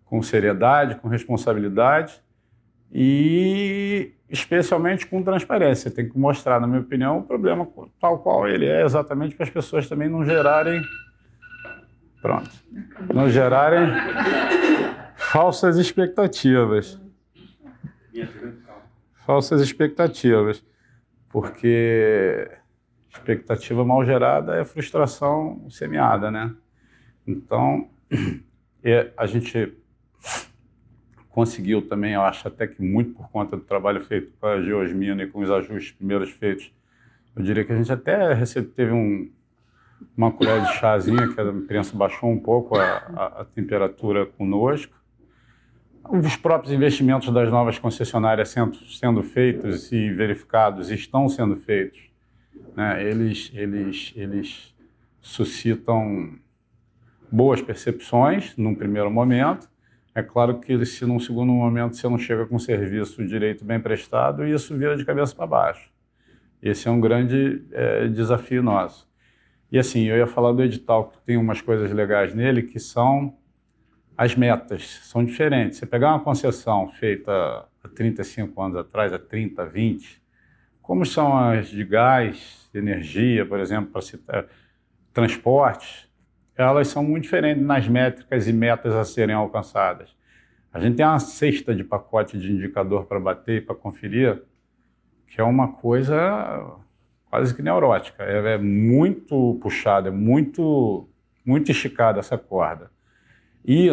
com seriedade, com responsabilidade e especialmente com transparência. Tem que mostrar, na minha opinião, o problema tal qual ele é, exatamente para as pessoas também não gerarem... Pronto. Não gerarem falsas expectativas. Falsas expectativas. Porque expectativa mal gerada é frustração semeada, né? Então, a gente conseguiu também, eu acho até que muito por conta do trabalho feito com a geosmina e com os ajustes primeiros feitos, eu diria que a gente até teve uma colher de chazinha, que a imprensa baixou um pouco a temperatura conosco. Os próprios investimentos das novas concessionárias sendo feitos e verificados, estão sendo feitos, né? Eles suscitam boas percepções num primeiro momento. É claro que se num segundo momento você não chega com um serviço direito bem prestado, isso vira de cabeça para baixo. Esse é um grande desafio nosso. E assim, eu ia falar do edital, que tem umas coisas legais nele, que são as metas, são diferentes. Você pegar uma concessão feita há 35 anos atrás, há 30, 20, como são as de gás, energia, por exemplo, para citar, transportes, elas são muito diferentes nas métricas e metas a serem alcançadas. A gente tem uma cesta de pacote de indicador para bater e para conferir, que é uma coisa quase que neurótica. É muito puxada, é muito esticada essa corda. E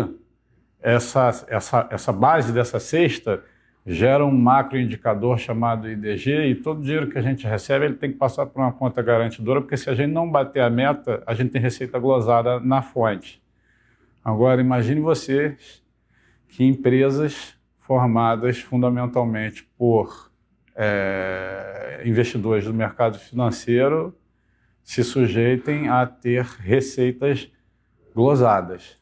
essa base dessa cesta gera um macroindicador chamado IDG, e todo dinheiro que a gente recebe ele tem que passar por uma conta garantidora, porque se a gente não bater a meta, a gente tem receita glosada na fonte. Agora, imagine vocês que empresas formadas fundamentalmente por investidores do mercado financeiro se sujeitem a ter receitas glosadas.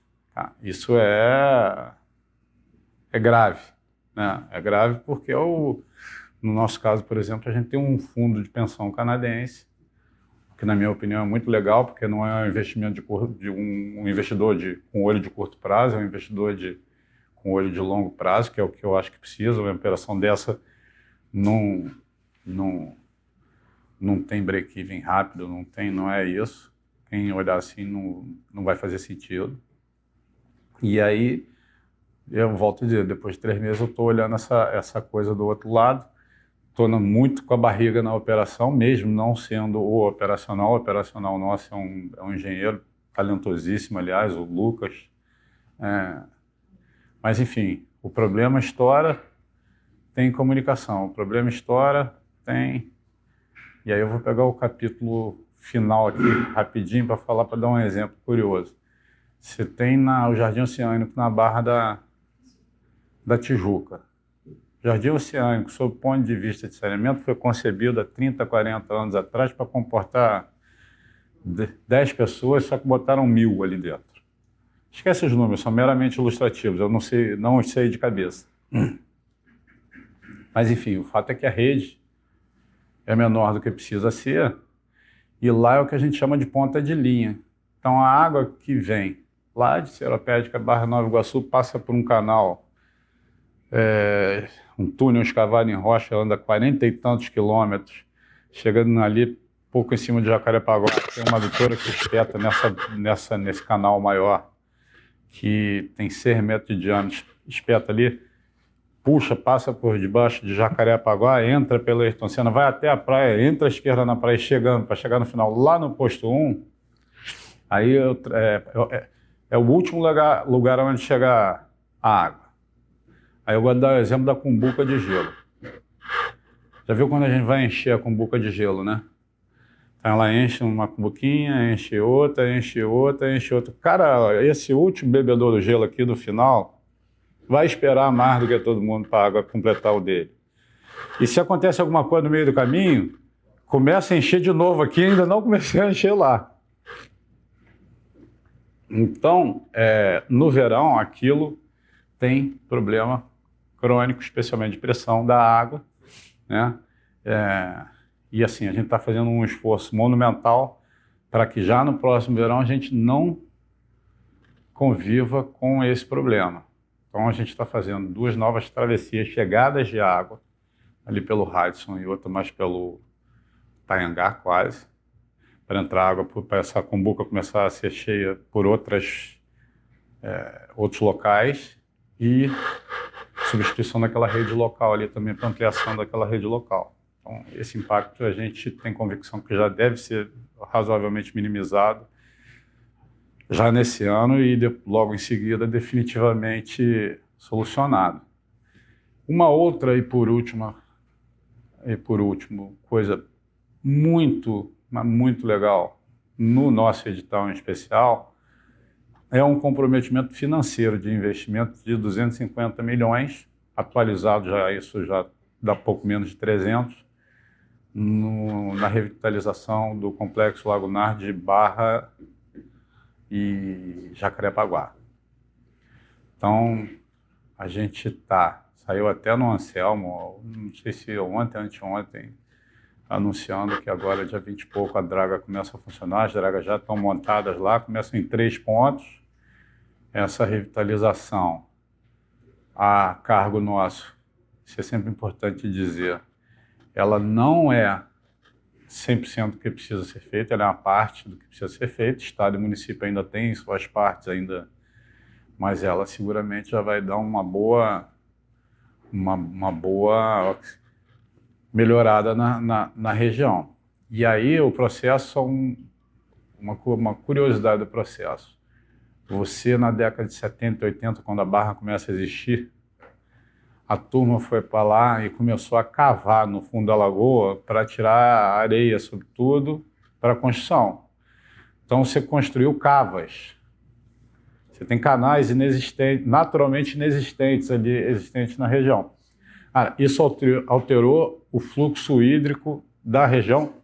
Isso é grave, né? É grave porque, no nosso caso, por exemplo, a gente tem um fundo de pensão canadense, que na minha opinião é muito legal, porque não é um investimento de um investidor com olho de curto prazo, é um investidor com olho de longo prazo, que é o que eu acho que precisa. Uma operação dessa não tem break-even rápido, não é isso. Quem olhar assim não vai fazer sentido. E aí, eu volto a dizer, depois de 3 meses eu estou olhando essa coisa do outro lado, estou muito com a barriga na operação, mesmo não sendo o operacional nosso é um engenheiro talentosíssimo, aliás, o Lucas. Mas, enfim, o problema estoura, tem comunicação. O problema estoura, tem... E aí eu vou pegar o capítulo final aqui, rapidinho, para dar um exemplo curioso. Você tem o Jardim Oceânico na Barra da Tijuca. O Jardim Oceânico, sob o ponto de vista de saneamento, foi concebido há 30, 40 anos atrás para comportar 10 pessoas, só que botaram 1000 ali dentro. Esquece os números, são meramente ilustrativos, eu não sei de cabeça. Mas, enfim, o fato é que a rede é menor do que precisa ser, e lá é o que a gente chama de ponta de linha. Então, a água que vem lá de Seropédica, Barra Nova Iguaçu, passa por um canal, um túnel escavado em rocha, anda 40 e tantos quilômetros, chegando ali, pouco em cima de Jacarepaguá, tem uma adutora que espeta nesse canal maior, que tem 6 metros de diâmetro, espeta ali, puxa, passa por debaixo de Jacarepaguá, entra pela Ayrton Senna, vai até a praia, entra à esquerda na praia, para chegar no final, lá no posto 1, aí é o último lugar onde chega a água. Aí eu vou dar o exemplo da cumbuca de gelo. Já viu quando a gente vai encher a cumbuca de gelo, né? Então ela enche uma cumbuquinha, enche outra, enche outra, enche outra. Cara, esse último bebedor do gelo aqui do final vai esperar mais do que todo mundo para a água completar o dele. E se acontece alguma coisa no meio do caminho, começa a encher de novo aqui, ainda não comecei a encher lá. Então, no verão, aquilo tem problema crônico, especialmente de pressão da água, né? E assim, a gente está fazendo um esforço monumental para que já no próximo verão a gente não conviva com esse problema. Então a gente está fazendo 2 novas travessias, chegadas de água, ali pelo Hudson e outra mais pelo Taiangá quase, para entrar água, para essa cumbuca começar a ser cheia por outros locais e substituição daquela rede local ali também, para ampliação daquela rede local. Então, esse impacto a gente tem convicção que já deve ser razoavelmente minimizado já nesse ano e logo em seguida definitivamente solucionado. Uma outra e por último, coisa muito legal no nosso edital em especial é um comprometimento financeiro de investimento de 250 milhões, atualizado já, isso já dá pouco menos de 300, na revitalização do Complexo Lagunar de Barra e Jacarepaguá. Então, a gente saiu até no Anselmo, não sei se ontem, anteontem, anunciando que agora, dia 20 e pouco, a draga começa a funcionar, as dragas já estão montadas lá, começam em 3 pontos. Essa revitalização a cargo nosso, isso é sempre importante dizer, ela não é 100% do que precisa ser feito, ela é uma parte do que precisa ser feito. Estado e município ainda têm suas partes ainda, mas ela seguramente já vai dar uma boa melhorada na região. E aí o processo, uma curiosidade do processo. Você, na década de 70 e 80, quando a Barra começa a existir, a turma foi para lá e começou a cavar no fundo da lagoa para tirar a areia, sobretudo, para a construção. Então você construiu cavas. Você tem canais naturalmente inexistentes ali, existentes na região. Isso alterou o fluxo hídrico da região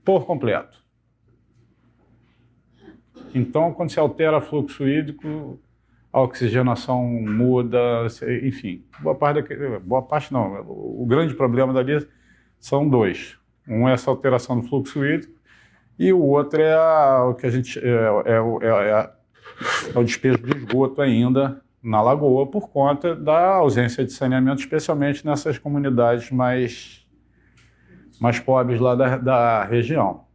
por completo. Então, quando se altera o fluxo hídrico, a oxigenação muda, enfim. O grande problema dali são 2. Um é essa alteração do fluxo hídrico e o outro é o que a gente o despejo de esgoto ainda na lagoa por conta da ausência de saneamento, especialmente nessas comunidades mais pobres lá da região.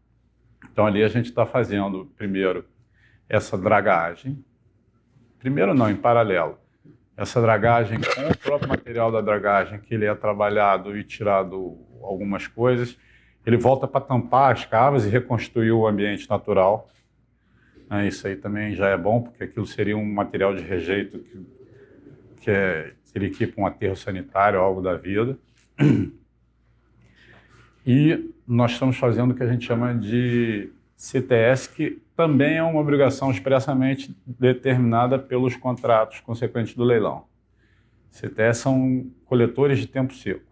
Então ali a gente está fazendo primeiro essa dragagem. Primeiro não, em paralelo. Essa dragagem com o próprio material da dragagem, que ele é trabalhado e tirado algumas coisas, ele volta para tampar as cavas e reconstruir o ambiente natural. Isso aí também já é bom, porque aquilo seria um material de rejeito que teria que ir para um aterro sanitário, algo da vida. E nós estamos fazendo o que a gente chama de CTS, que também é uma obrigação expressamente determinada pelos contratos consequentes do leilão. CTS são coletores de tempo seco.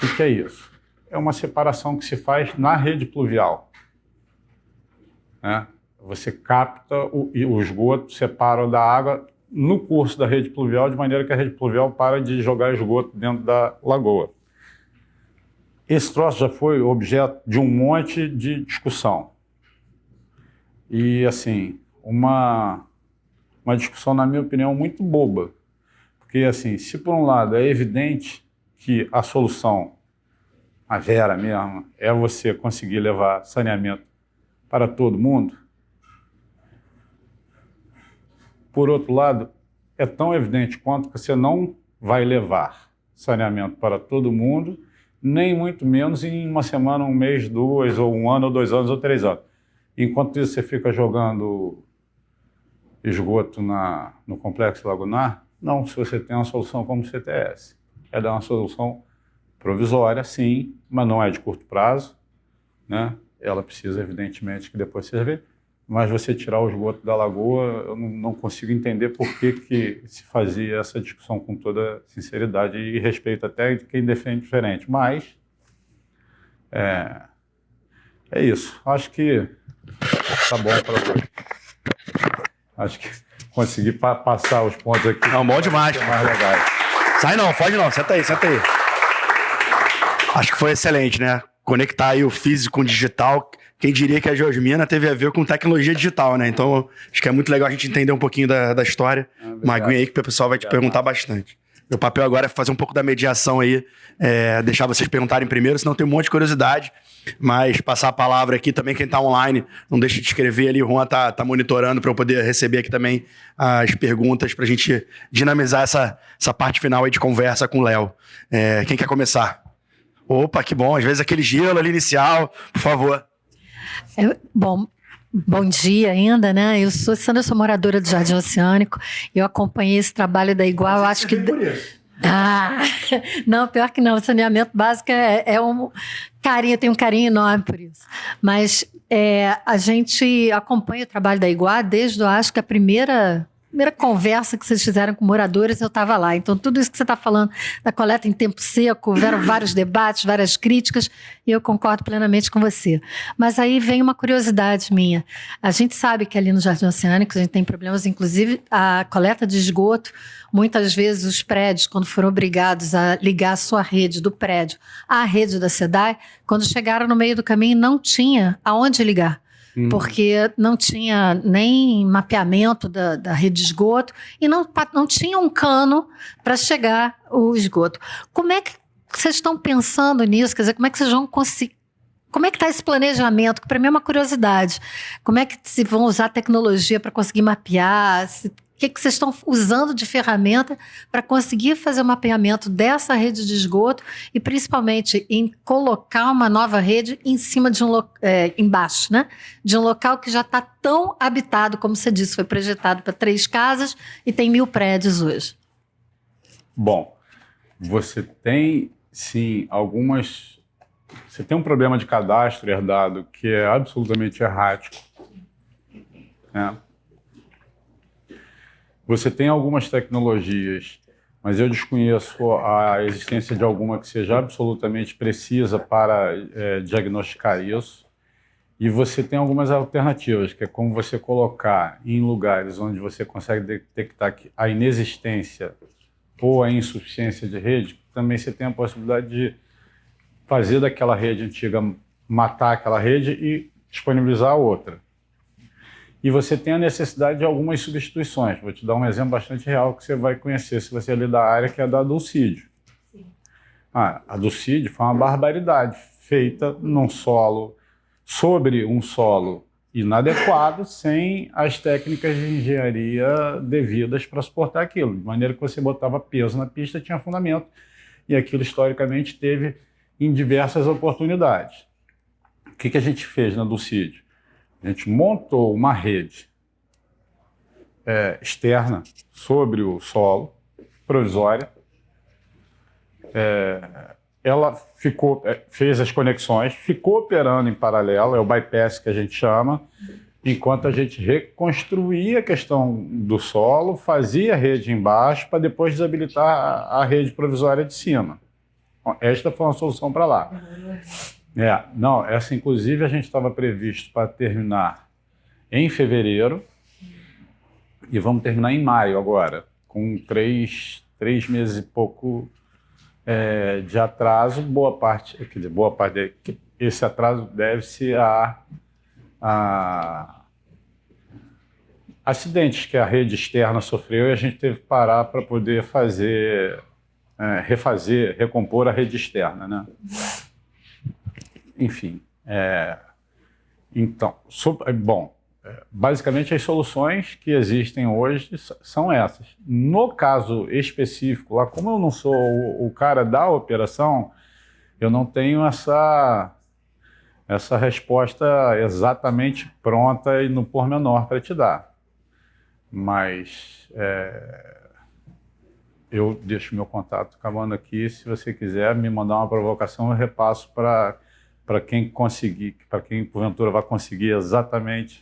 O que é isso? É uma separação que se faz na rede pluvial, né? Você capta o esgoto, separa da água no curso da rede pluvial, de maneira que a rede pluvial para de jogar esgoto dentro da lagoa. Esse troço já foi objeto de um monte de discussão. E, assim, uma discussão, na minha opinião, muito boba. Porque, assim, se por um lado é evidente que a solução, a vera mesmo, é você conseguir levar saneamento para todo mundo, por outro lado, é tão evidente quanto que você não vai levar saneamento para todo mundo, nem muito menos em uma semana, um mês, 2, ou 1 ano, ou 2 anos, ou 3 anos. Enquanto isso, você fica jogando esgoto no complexo lagunar? Não, se você tem uma solução como o CTS. É dar uma solução provisória, sim, mas não é de curto prazo, né? Ela precisa, evidentemente, que depois seja feita. Mas você tirar o esgoto da lagoa, eu não consigo entender por que se fazia essa discussão com toda sinceridade e respeito até de quem defende diferente. Mas é isso. Acho que tá bom para hoje. Acho que consegui passar os pontos aqui. Não, bom demais. Mais legais. Sai não, foge não. Senta aí. Acho que foi excelente, né? Conectar aí o físico com o digital. Quem diria que a Geosmina teve a ver com tecnologia digital, né? Então, acho que é muito legal a gente entender um pouquinho da história. Uma aguinha aí que o pessoal vai te perguntar bastante. Meu papel agora é fazer um pouco da mediação aí, deixar vocês perguntarem primeiro, senão tem um monte de curiosidade, mas passar a palavra aqui também, quem está online, não deixe de escrever ali, o Juan tá monitorando para eu poder receber aqui também as perguntas para a gente dinamizar essa parte final aí de conversa com o Léo. Quem quer começar? Opa, que bom, às vezes aquele gelo ali inicial, por favor. Bom dia ainda, né? Eu sou moradora do Jardim Oceânico. Eu acompanhei esse trabalho da Igual, eu acho que... Por isso. Não, pior que não. O saneamento básico é um carinho, tem um carinho enorme por isso. Mas a gente acompanha o trabalho da Igual desde, eu acho que a primeira conversa que vocês fizeram com moradores, eu estava lá. Então, tudo isso que você está falando da coleta em tempo seco, houveram vários debates, várias críticas, e eu concordo plenamente com você. Mas aí vem uma curiosidade minha. A gente sabe que ali no Jardim Oceânico a gente tem problemas, inclusive a coleta de esgoto. Muitas vezes os prédios, quando foram obrigados a ligar a sua rede do prédio à rede da SEDAI, quando chegaram no meio do caminho não tinha aonde ligar. Porque não tinha nem mapeamento da rede de esgoto e não tinha um cano para chegar o esgoto. Como é que vocês estão pensando nisso? Quer dizer, como é que vocês vão conseguir? Como é que está esse planejamento? Que para mim é uma curiosidade. Como é que se vão usar tecnologia para conseguir mapear? O que vocês estão usando de ferramenta para conseguir fazer o mapeamento dessa rede de esgoto e principalmente em colocar uma nova rede em cima de embaixo, né? De um local que já está tão habitado, como você disse, foi projetado para 3 casas e tem 1000 prédios hoje. Bom, você tem, sim, você tem um problema de cadastro herdado que é absolutamente errático, né? Você tem algumas tecnologias, mas eu desconheço a existência de alguma que seja absolutamente precisa para diagnosticar isso. E você tem algumas alternativas, que é como você colocar em lugares onde você consegue detectar a inexistência ou a insuficiência de rede, também você tem a possibilidade de fazer daquela rede antiga, matar aquela rede e disponibilizar outra. E você tem a necessidade de algumas substituições. Vou te dar um exemplo bastante real que você vai conhecer se você é ali da área, que é a da Dulcídio. A Dulcídio foi uma barbaridade feita num solo, sobre um solo inadequado, sem as técnicas de engenharia devidas para suportar aquilo. De maneira que você botava peso na pista, tinha fundamento, e aquilo historicamente teve em diversas oportunidades. O que a gente fez na Dulcídio? A gente montou uma rede externa sobre o solo, provisória. Ela fez as conexões, ficou operando em paralelo, é o bypass que a gente chama, enquanto a gente reconstruía a questão do solo, fazia a rede embaixo para depois desabilitar a rede provisória de cima. Esta foi uma solução para lá. Não, essa inclusive a gente estava previsto para terminar em fevereiro e vamos terminar em maio agora, com 3 meses e pouco de atraso. Boa parte esse atraso deve-se a acidentes que a rede externa sofreu e a gente teve que parar para poder recompor a rede externa, né? Enfim, então, basicamente as soluções que existem hoje são essas. No caso específico, lá como eu não sou o cara da operação, eu não tenho essa resposta exatamente pronta e no pormenor para te dar. Mas eu deixo meu contato acabando aqui. Se você quiser me mandar uma provocação, eu repasso para para quem porventura vai conseguir exatamente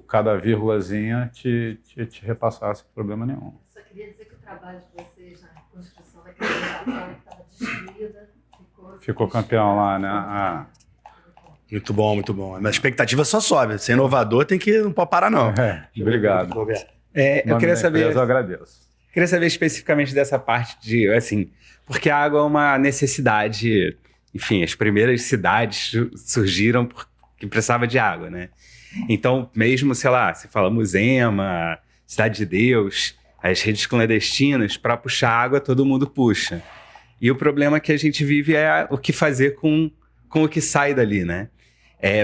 cada vírgulazinha te repassar sem problema nenhum. Só queria dizer que o trabalho de vocês na construção daquela plataforma que estava destruída ficou campeão lá, né? Muito bom, muito bom. A expectativa só sobe. Ser inovador não pode parar, não. Obrigado. Eu queria saber. Eu agradeço. Queria saber especificamente dessa parte de, assim, porque a água é uma necessidade. Enfim, as primeiras cidades surgiram porque precisava de água, né? Então, mesmo, sei lá, se fala Muzema, Cidade de Deus, as redes clandestinas, para puxar água, todo mundo puxa. E o problema que a gente vive é o que fazer com o que sai dali, né?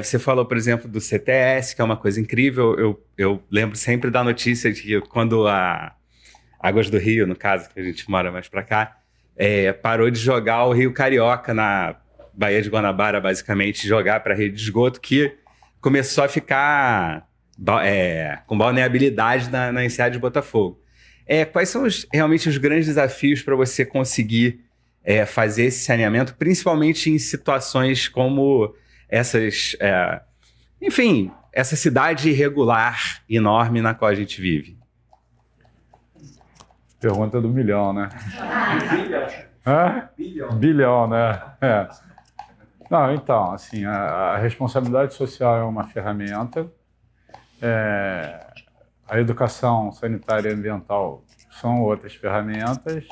Você falou, por exemplo, do CTS, que é uma coisa incrível. Eu lembro sempre da notícia de que quando a Águas do Rio, no caso, que a gente mora mais para cá, parou de jogar o Rio Carioca na Baía de Guanabara, basicamente, jogar para a rede de esgoto, que começou a ficar com balneabilidade na enseada de Botafogo. Quais são realmente os grandes desafios para você conseguir fazer esse saneamento, principalmente em situações como essas... enfim, essa cidade irregular, enorme na qual a gente vive? Pergunta do milhão, né? Bilhão, né? Não, então, assim, a responsabilidade social é uma ferramenta, a educação sanitária e ambiental são outras ferramentas,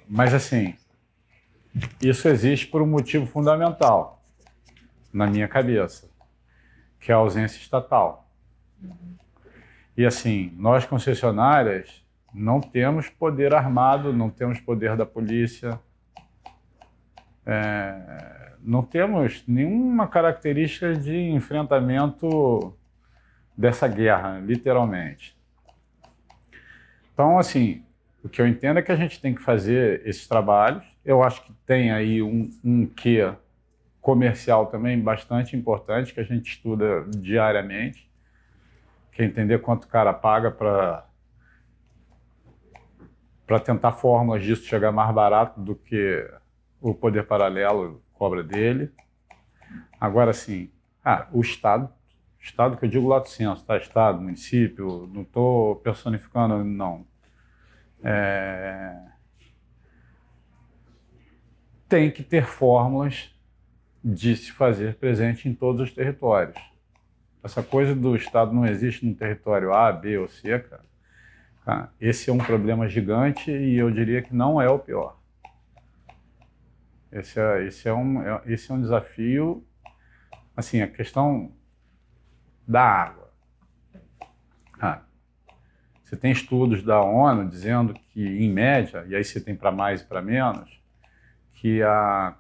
mas, assim, isso existe por um motivo fundamental, na minha cabeça, que é a ausência estatal. E, assim, nós concessionárias não temos poder armado, não temos poder da polícia, não temos nenhuma característica de enfrentamento dessa guerra, literalmente. Então, assim, o que eu entendo é que a gente tem que fazer esses trabalhos. Eu acho que tem aí um quê comercial também bastante importante, que a gente estuda diariamente, que é entender quanto o cara paga para tentar fórmulas disso chegar mais barato do que o poder paralelo cobra dele. Agora, sim, o Estado que eu digo lato sensu, tá? Estado, município, não estou personificando, não. Tem que ter fórmulas de se fazer presente em todos os territórios. Essa coisa do Estado não existe no território A, B ou C, cara, esse é um problema gigante e eu diria que não é o pior. Esse é um desafio, assim, a questão da água. Você tem estudos da ONU dizendo que, em média, e aí você tem para mais e para menos, que a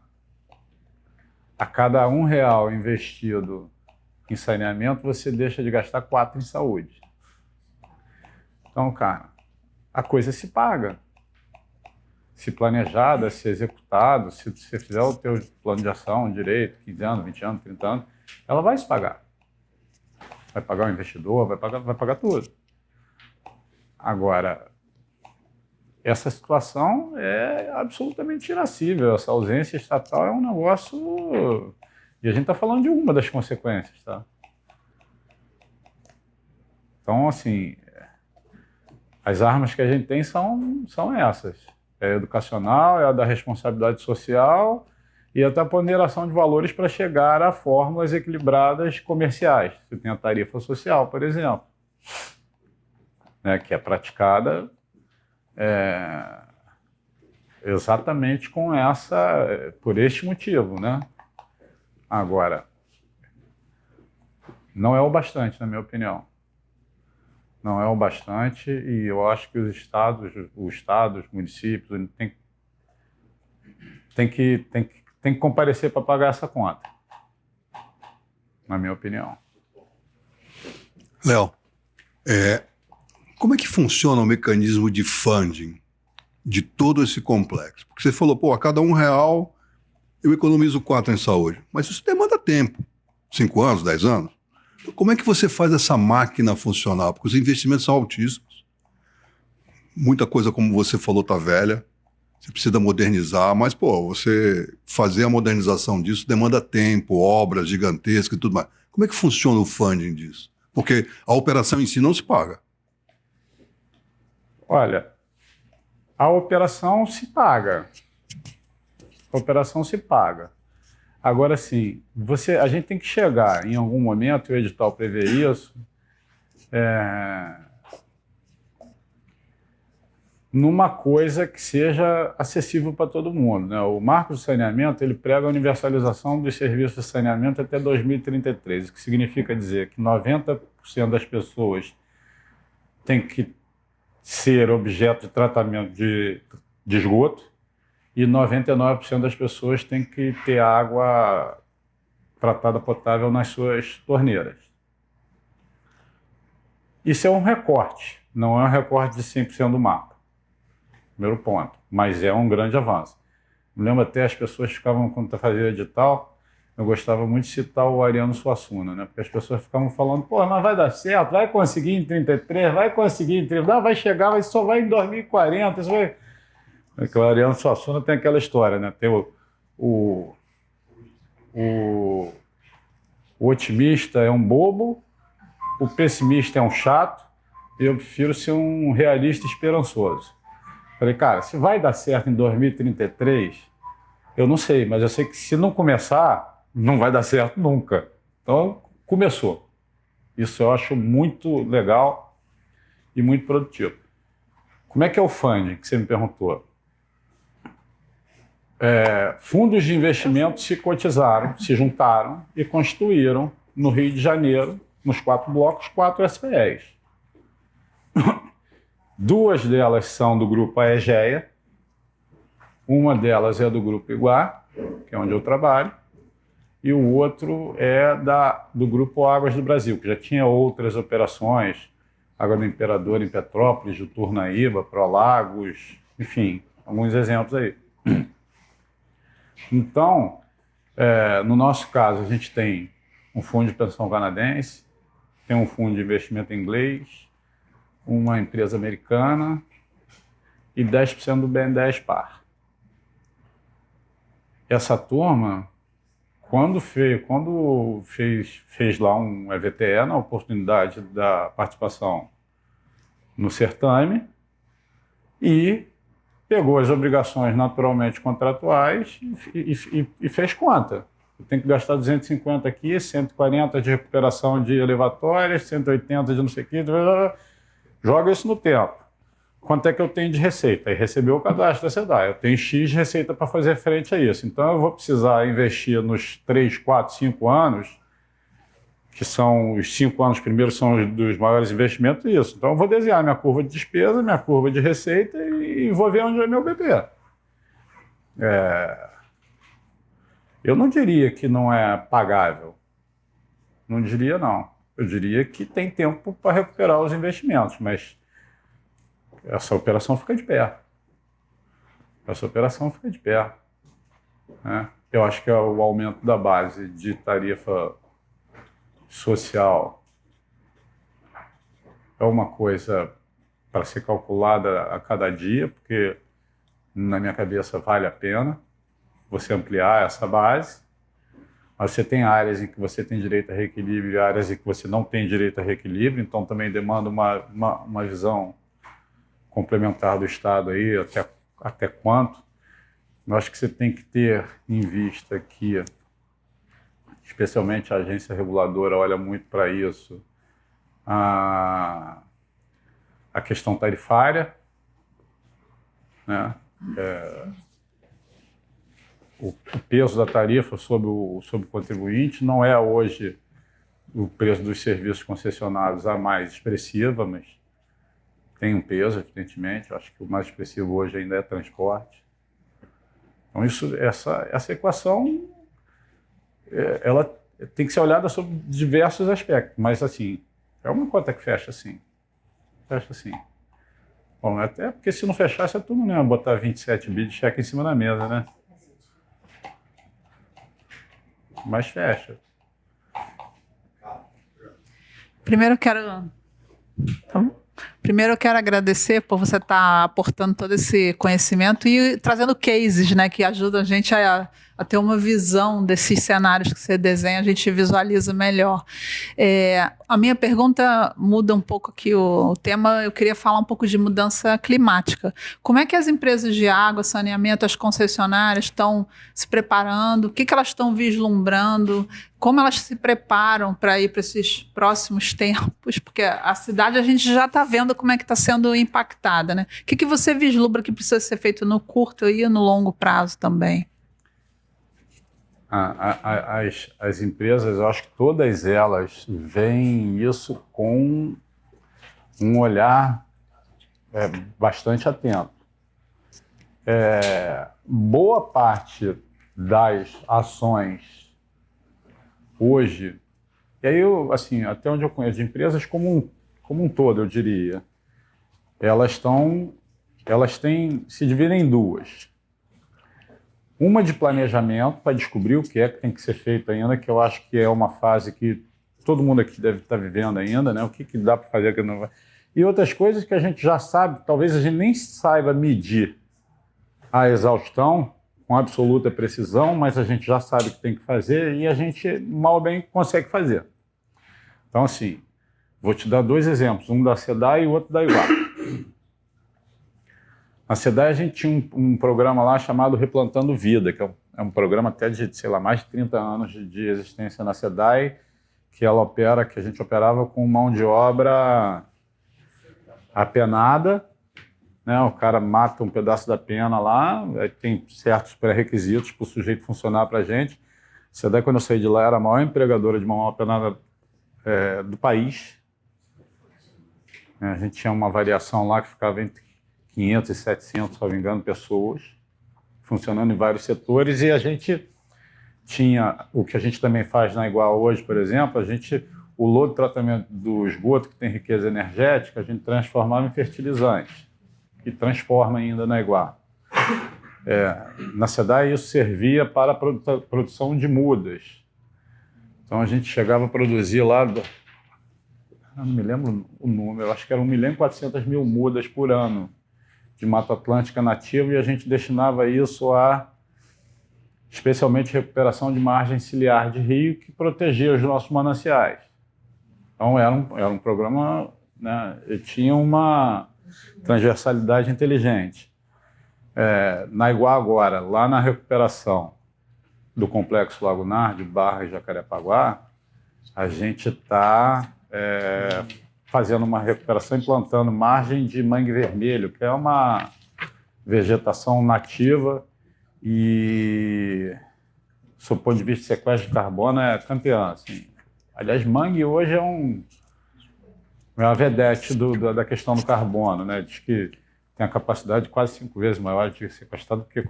cada R$1 investido em saneamento, você deixa de gastar 4 em saúde. Então, cara, a coisa se paga. Se planejada, se executado, se você fizer o teu plano de ação direito, 15 anos, 20 anos, 30 anos, ela vai se pagar. Vai pagar o investidor, vai pagar tudo. Agora, essa situação é absolutamente irascível. Essa ausência estatal é um negócio... E a gente está falando de uma das consequências, tá? Então, assim, as armas que a gente tem são essas. É a educacional, é a da responsabilidade social e a da ponderação de valores para chegar a fórmulas equilibradas comerciais. Você tem a tarifa social, por exemplo, né, que é praticada exatamente por este motivo, né? Agora, não é o bastante, na minha opinião. Não é o bastante e eu acho que os estados, municípios, tem que comparecer para pagar essa conta, na minha opinião. Léo, como é que funciona o mecanismo de funding de todo esse complexo? Porque você falou, a cada R$1 eu economizo 4 em saúde. Mas isso demanda tempo. 5 anos, 10 anos. Então, como é que você faz essa máquina funcionar? Porque os investimentos são altíssimos. Muita coisa, como você falou, está velha. você precisa modernizar, mas, pô, você fazer a modernização disso demanda tempo, obras gigantescas e tudo mais. Como é que funciona o funding disso? Porque a operação em si não se paga. Olha, a operação se paga. A operação se paga. Agora, sim, a gente tem que chegar em algum momento, e o edital prevê isso, numa coisa que seja acessível para todo mundo, né? O Marco do Saneamento, ele prega a universalização dos serviços de saneamento até 2033, o que significa dizer que 90% das pessoas têm que ser objeto de tratamento de esgoto e 99% das pessoas têm que ter água tratada potável nas suas torneiras. Isso é um recorte, não é um recorte de 100% do mapa. Primeiro ponto, mas é um grande avanço. Me lembro até as pessoas ficavam, quando fazia edital, eu gostava muito de citar o Ariano Suassuna, né? Porque as pessoas ficavam falando, pô, mas vai dar certo, vai conseguir em 33, vai conseguir em 30, não, vai chegar, mas só vai em 2040, isso vai... Porque o Ariano Suassuna tem aquela história, né? Tem o otimista é um bobo, o pessimista é um chato, e eu prefiro ser um realista esperançoso. Falei, cara, se vai dar certo em 2033, eu não sei, mas eu sei que se não começar, não vai dar certo nunca. Então, começou. Isso eu acho muito legal e muito produtivo. Como é que é o funding, que você me perguntou? Fundos de investimento se cotizaram, se juntaram e constituíram, no Rio de Janeiro, nos 4 blocos, 4 SPEs. 2 delas são do grupo Aegea, uma delas é do grupo Iguá, que é onde eu trabalho, e o outro é do grupo Águas do Brasil, que já tinha outras operações, Água do Imperador em Petrópolis, do Turnaíba, Prolagos, enfim, alguns exemplos aí. Então, no nosso caso, a gente tem um fundo de pensão canadense, tem um fundo de investimento inglês, uma empresa americana e 10% do BNDES Par. Essa turma, quando fez lá um EVTE, na oportunidade da participação no certame, e pegou as obrigações naturalmente contratuais e fez conta. Tem que gastar 250 aqui, 140 de recuperação de elevatórias, 180 de não sei o que, joga isso no tempo. Quanto é que eu tenho de receita? Aí recebeu o cadastro da SEDAI. Eu tenho X de receita para fazer frente a isso. Então eu vou precisar investir nos 3, 4, 5 anos, que são os 5 anos primeiros são os dos maiores investimentos, isso. Então eu vou desenhar minha curva de despesa, minha curva de receita e vou ver onde é meu bebê. Eu não diria que não é pagável. Não diria não. Eu diria que tem tempo para recuperar os investimentos, mas essa operação fica de pé. Essa operação fica de pé. Né? Eu acho que o aumento da base de tarifa social é uma coisa para ser calculada a cada dia, porque na minha cabeça vale a pena você ampliar essa base. Mas você tem áreas em que você tem direito a reequilíbrio e áreas em que você não tem direito a reequilíbrio, então também demanda uma visão complementar do Estado aí, até quanto. Eu acho que você tem que ter em vista que, especialmente a agência reguladora olha muito para isso, a questão tarifária, né? O peso da tarifa sobre o contribuinte não é hoje o preço dos serviços concessionados a mais expressiva, mas tem um peso, evidentemente. Eu acho que o mais expressivo hoje ainda é transporte. Então, essa equação ela tem que ser olhada sob diversos aspectos, mas assim, é uma conta que fecha assim. Fecha assim. Bom, até porque se não fechasse, a turma não ia botar 27 bi de cheque em cima da mesa, né? Mas fecha. Primeiro eu quero Primeiro eu quero agradecer por você estar aportando todo esse conhecimento e trazendo cases, né, que ajudam a gente a ter uma visão desses cenários que você desenha, a gente visualiza melhor. A minha pergunta muda um pouco aqui o tema, eu queria falar um pouco de mudança climática. Como é que as empresas de água, saneamento, as concessionárias estão se preparando? O que elas estão vislumbrando? Como elas se preparam para ir para esses próximos tempos? Porque a cidade a gente já está vendo como é que está sendo impactada, né? O que você vislumbra que precisa ser feito no curto e no longo prazo também? As empresas, eu acho que todas elas veem isso com um olhar bastante atento. Boa parte das ações hoje, e aí assim, até onde eu conheço, de empresas como um todo, eu diria, elas se dividem em duas. Uma de planejamento para descobrir o que tem que ser feito ainda, que eu acho que é uma fase que todo mundo aqui deve estar vivendo ainda, né? O que dá para fazer, o que não vai. E outras coisas que a gente já sabe, talvez a gente nem saiba medir a exaustão com absoluta precisão, mas a gente já sabe o que tem que fazer e a gente mal ou bem consegue fazer. Então, assim, vou te dar 2 exemplos, um da SEDAI e o outro da IGUA. Na SEDAI a gente tinha um programa lá chamado Replantando Vida, que é um programa até de, sei lá, mais de 30 anos de existência na SEDAI, que a gente operava com mão de obra apenada, né? O cara mata um pedaço da pena lá, tem certos pré-requisitos para o sujeito funcionar para a gente. A SEDAI, quando eu saí de lá, era a maior empregadora de mão apenada do país. A gente tinha uma variação lá que ficava entre 500 e 700, se não me engano, pessoas, funcionando em vários setores, e a gente tinha, o que a gente também faz na Igual hoje, por exemplo, o lodo de tratamento do esgoto, que tem riqueza energética, a gente transformava em fertilizante, que transforma ainda na Igual. Na SEDAI isso servia para a produção de mudas. Então a gente chegava a produzir lá, eu não me lembro o número, acho que era 1.400.000 mudas por ano de Mata Atlântica nativa, e a gente destinava isso a, especialmente, recuperação de margem ciliar de rio, que protegia os nossos mananciais. Então era um programa, né, e tinha uma transversalidade inteligente. Na Iguá agora, lá na recuperação do Complexo Lagunar, de Barra e Jacarepaguá, a gente está fazendo uma recuperação, implantando margem de mangue vermelho, que é uma vegetação nativa e, sob o ponto de vista de sequestro de carbono, é campeã. Assim. Aliás, mangue hoje é uma vedete da questão do carbono, né? Diz que tem a capacidade quase 5 vezes maior de sequestrar do que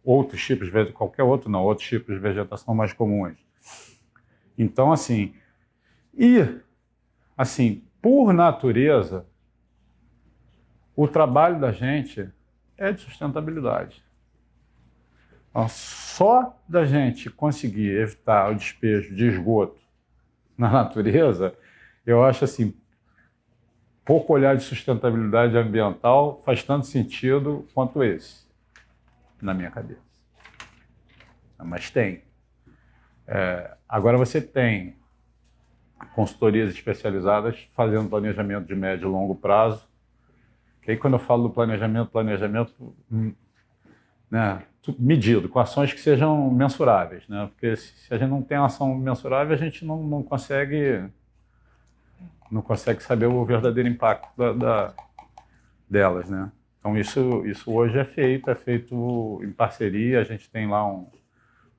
outros tipos de vegetação mais comuns. Então, assim, por natureza, o trabalho da gente é de sustentabilidade. Então, só da gente conseguir evitar o despejo de esgoto na natureza, eu acho assim, pouco olhar de sustentabilidade ambiental faz tanto sentido quanto esse, na minha cabeça. Mas tem. Agora você tem consultorias especializadas fazendo planejamento de médio e longo prazo. Que aí, quando eu falo do planejamento, né, medido, com ações que sejam mensuráveis, né? Porque se a gente não tem ação mensurável, a gente não consegue saber o verdadeiro impacto delas, né? Então isso hoje é feito em parceria. A gente tem lá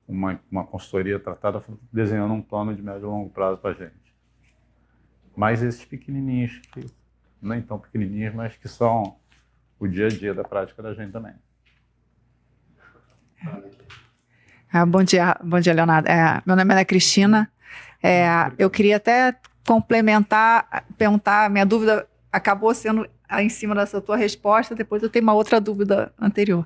uma consultoria tratada desenhando um plano de médio e longo prazo para a gente. Mas esses pequenininhos, que nem tão pequenininhos, mas que são o dia a dia da prática da gente também. Bom dia, Leonardo. Meu nome é Ana Cristina. Eu queria até complementar, perguntar, minha dúvida acabou sendo em cima dessa tua resposta, depois eu tenho uma outra dúvida anterior.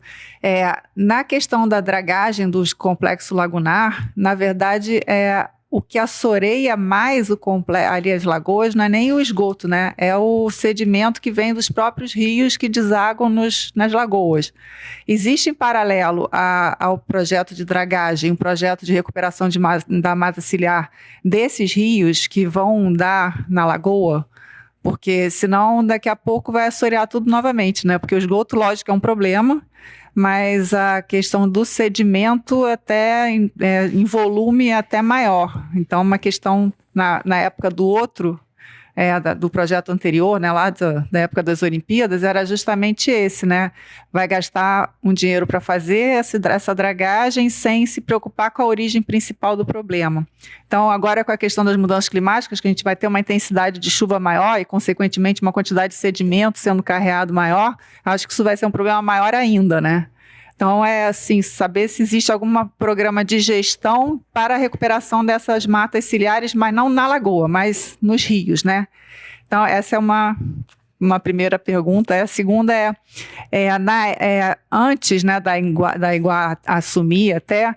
Na questão da dragagem dos complexos lagunar, na verdade, o que assoreia mais ali as lagoas não é nem o esgoto, né? É o sedimento que vem dos próprios rios que desaguam nas lagoas. Existe em paralelo ao projeto de dragagem, um projeto de recuperação da mata ciliar desses rios que vão dar na lagoa, porque senão daqui a pouco vai assorear tudo novamente, né? Porque o esgoto, lógico, é um problema, mas a questão do sedimento até em volume é até maior. Então, uma questão na época do outro, do projeto anterior, né, lá da época das Olimpíadas, era justamente esse, né? Vai gastar um dinheiro para fazer essa dragagem sem se preocupar com a origem principal do problema. Então, agora com a questão das mudanças climáticas, que a gente vai ter uma intensidade de chuva maior e, consequentemente, uma quantidade de sedimento sendo carreado maior, acho que isso vai ser um problema maior ainda, né? Então, assim, saber se existe algum programa de gestão para a recuperação dessas matas ciliares, mas não na lagoa, mas nos rios, né? Então, essa é uma primeira pergunta. A segunda antes, né, da Iguá assumir até,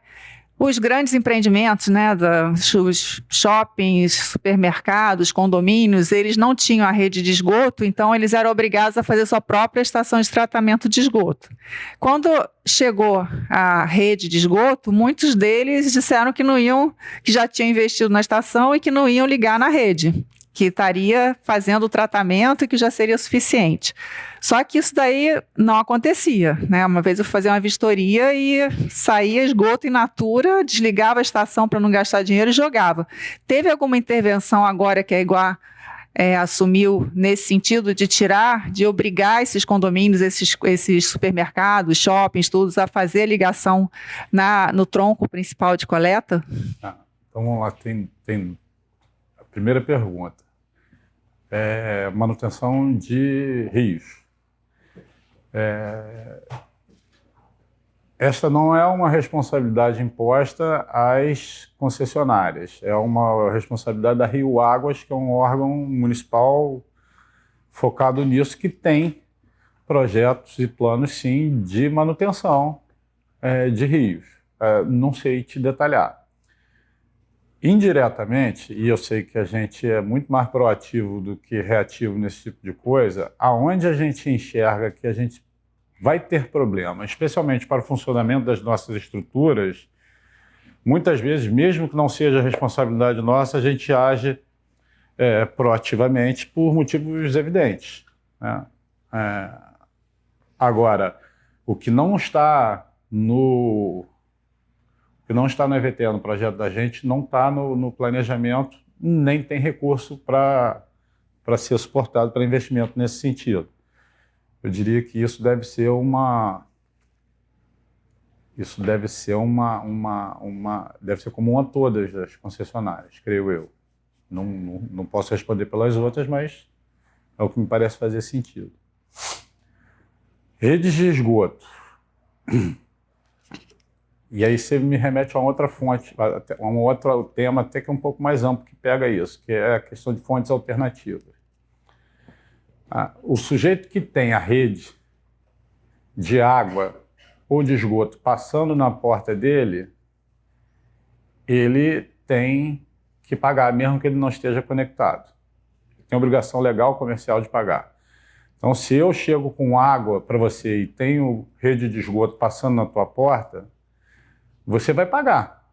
os grandes empreendimentos, né, os shoppings, supermercados, condomínios, eles não tinham a rede de esgoto, então eles eram obrigados a fazer sua própria estação de tratamento de esgoto. Quando chegou a rede de esgoto, muitos deles disseram que já tinham investido na estação e que não iam ligar na rede, que estaria fazendo o tratamento e que já seria suficiente. Só que isso daí não acontecia, né? Uma vez eu fui fazer uma vistoria e saía esgoto in natura, desligava a estação para não gastar dinheiro e jogava. Teve alguma intervenção agora que a Iguá assumiu nesse sentido de obrigar esses condomínios, esses supermercados, shoppings, todos a fazer a ligação no tronco principal de coleta? Então vamos lá, tem a primeira pergunta. Manutenção de rios. Esta não é uma responsabilidade imposta às concessionárias, é uma responsabilidade da Rio Águas, que é um órgão municipal focado nisso, que tem projetos e planos, sim, de manutenção de rios. Não sei te detalhar. Indiretamente, e eu sei que a gente é muito mais proativo do que reativo nesse tipo de coisa, aonde a gente enxerga que a gente vai ter problema, especialmente para o funcionamento das nossas estruturas, muitas vezes, mesmo que não seja responsabilidade nossa, a gente age proativamente por motivos evidentes, né? Agora, o que não está no EVT, no projeto da gente, não está no planejamento, nem tem recurso para ser suportado para investimento nesse sentido. Eu diria que isso deve ser comum a todas as concessionárias, creio eu. Não posso responder pelas outras, mas é o que me parece fazer sentido. Redes de esgoto. E aí você me remete a uma outra fonte, a um outro tema até que é um pouco mais amplo que pega isso, que é a questão de fontes alternativas. O sujeito que tem a rede de água ou de esgoto passando na porta dele, ele tem que pagar, mesmo que ele não esteja conectado. Ele tem obrigação legal comercial de pagar. Então, se eu chego com água para você e tenho rede de esgoto passando na tua porta, você vai pagar.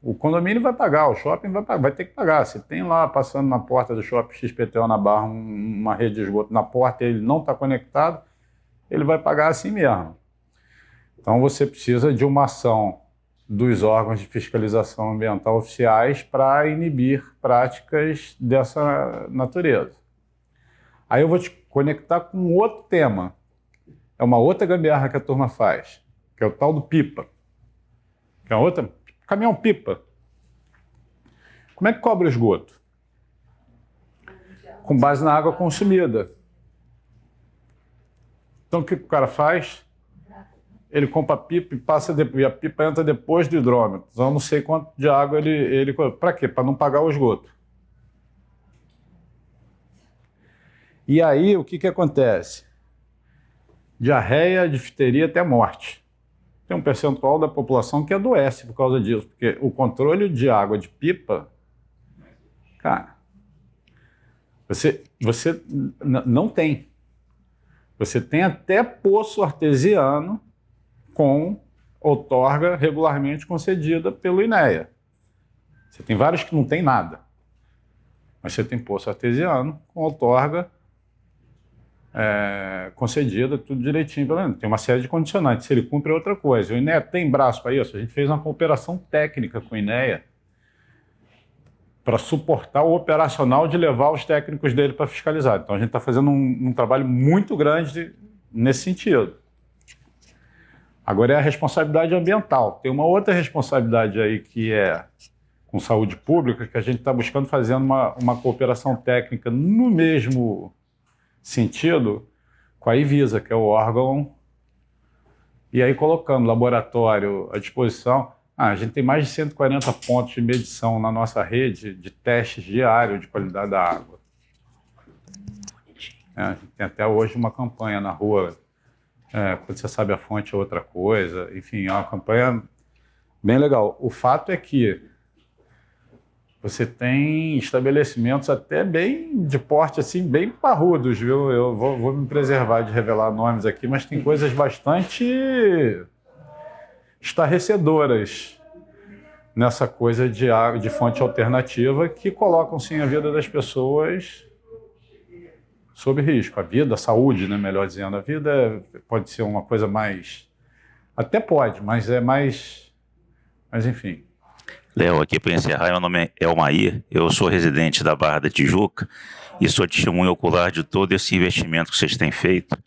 O condomínio vai pagar, o shopping vai ter que pagar. Se tem lá passando na porta do shopping XPTO na Barra uma rede de esgoto na porta e ele não está conectado, ele vai pagar assim mesmo. Então você precisa de uma ação dos órgãos de fiscalização ambiental oficiais para inibir práticas dessa natureza. Aí eu vou te conectar com outro tema. É uma outra gambiarra que a turma faz, que é o tal do pipa. Que é outra... Caminhão-pipa. Como é que cobra o esgoto? Com base na água consumida. Então o que o cara faz? Ele compra a pipa e e a pipa entra depois do hidrômetro. Então eu não sei quanto de água ele... Para quê? Para não pagar o esgoto. E aí, o que acontece? Diarreia, difteria até morte. Tem um percentual da população que adoece por causa disso, porque o controle de água de pipa, cara, você não tem. Você tem até poço artesiano com outorga regularmente concedida pelo INEA. Você tem vários que não tem nada. Mas você tem poço artesiano com outorga concedida, tudo direitinho. Tem uma série de condicionantes. Se ele cumpre é outra coisa. O INEA tem braço para isso. A gente fez uma cooperação técnica com o INEA para suportar o operacional de levar os técnicos dele para fiscalizar. Então a gente está fazendo um trabalho muito grande nesse sentido. Agora é a responsabilidade ambiental. Tem uma outra responsabilidade aí que é com saúde pública, que a gente está buscando fazer uma cooperação técnica no mesmo sentido com a Ivisa, que é o órgão, e aí colocando laboratório à disposição. A gente tem mais de 140 pontos de medição na nossa rede de testes diários de qualidade da água. A gente tem até hoje uma campanha na rua, quando você sabe a fonte é outra coisa. Enfim, é uma campanha bem legal. O fato é que você tem estabelecimentos até bem de porte, assim, bem parrudos, viu? Eu vou me preservar de revelar nomes aqui, mas tem coisas bastante estarrecedoras nessa coisa de fonte alternativa que colocam, sim, a vida das pessoas sob risco. A vida, a saúde, né, melhor dizendo. A vida pode ser uma coisa mais... Até pode, mas é mais... Mas, enfim... Léo, aqui para encerrar, meu nome é Elmair, eu sou residente da Barra da Tijuca e sou testemunha ocular de todo esse investimento que vocês têm feito.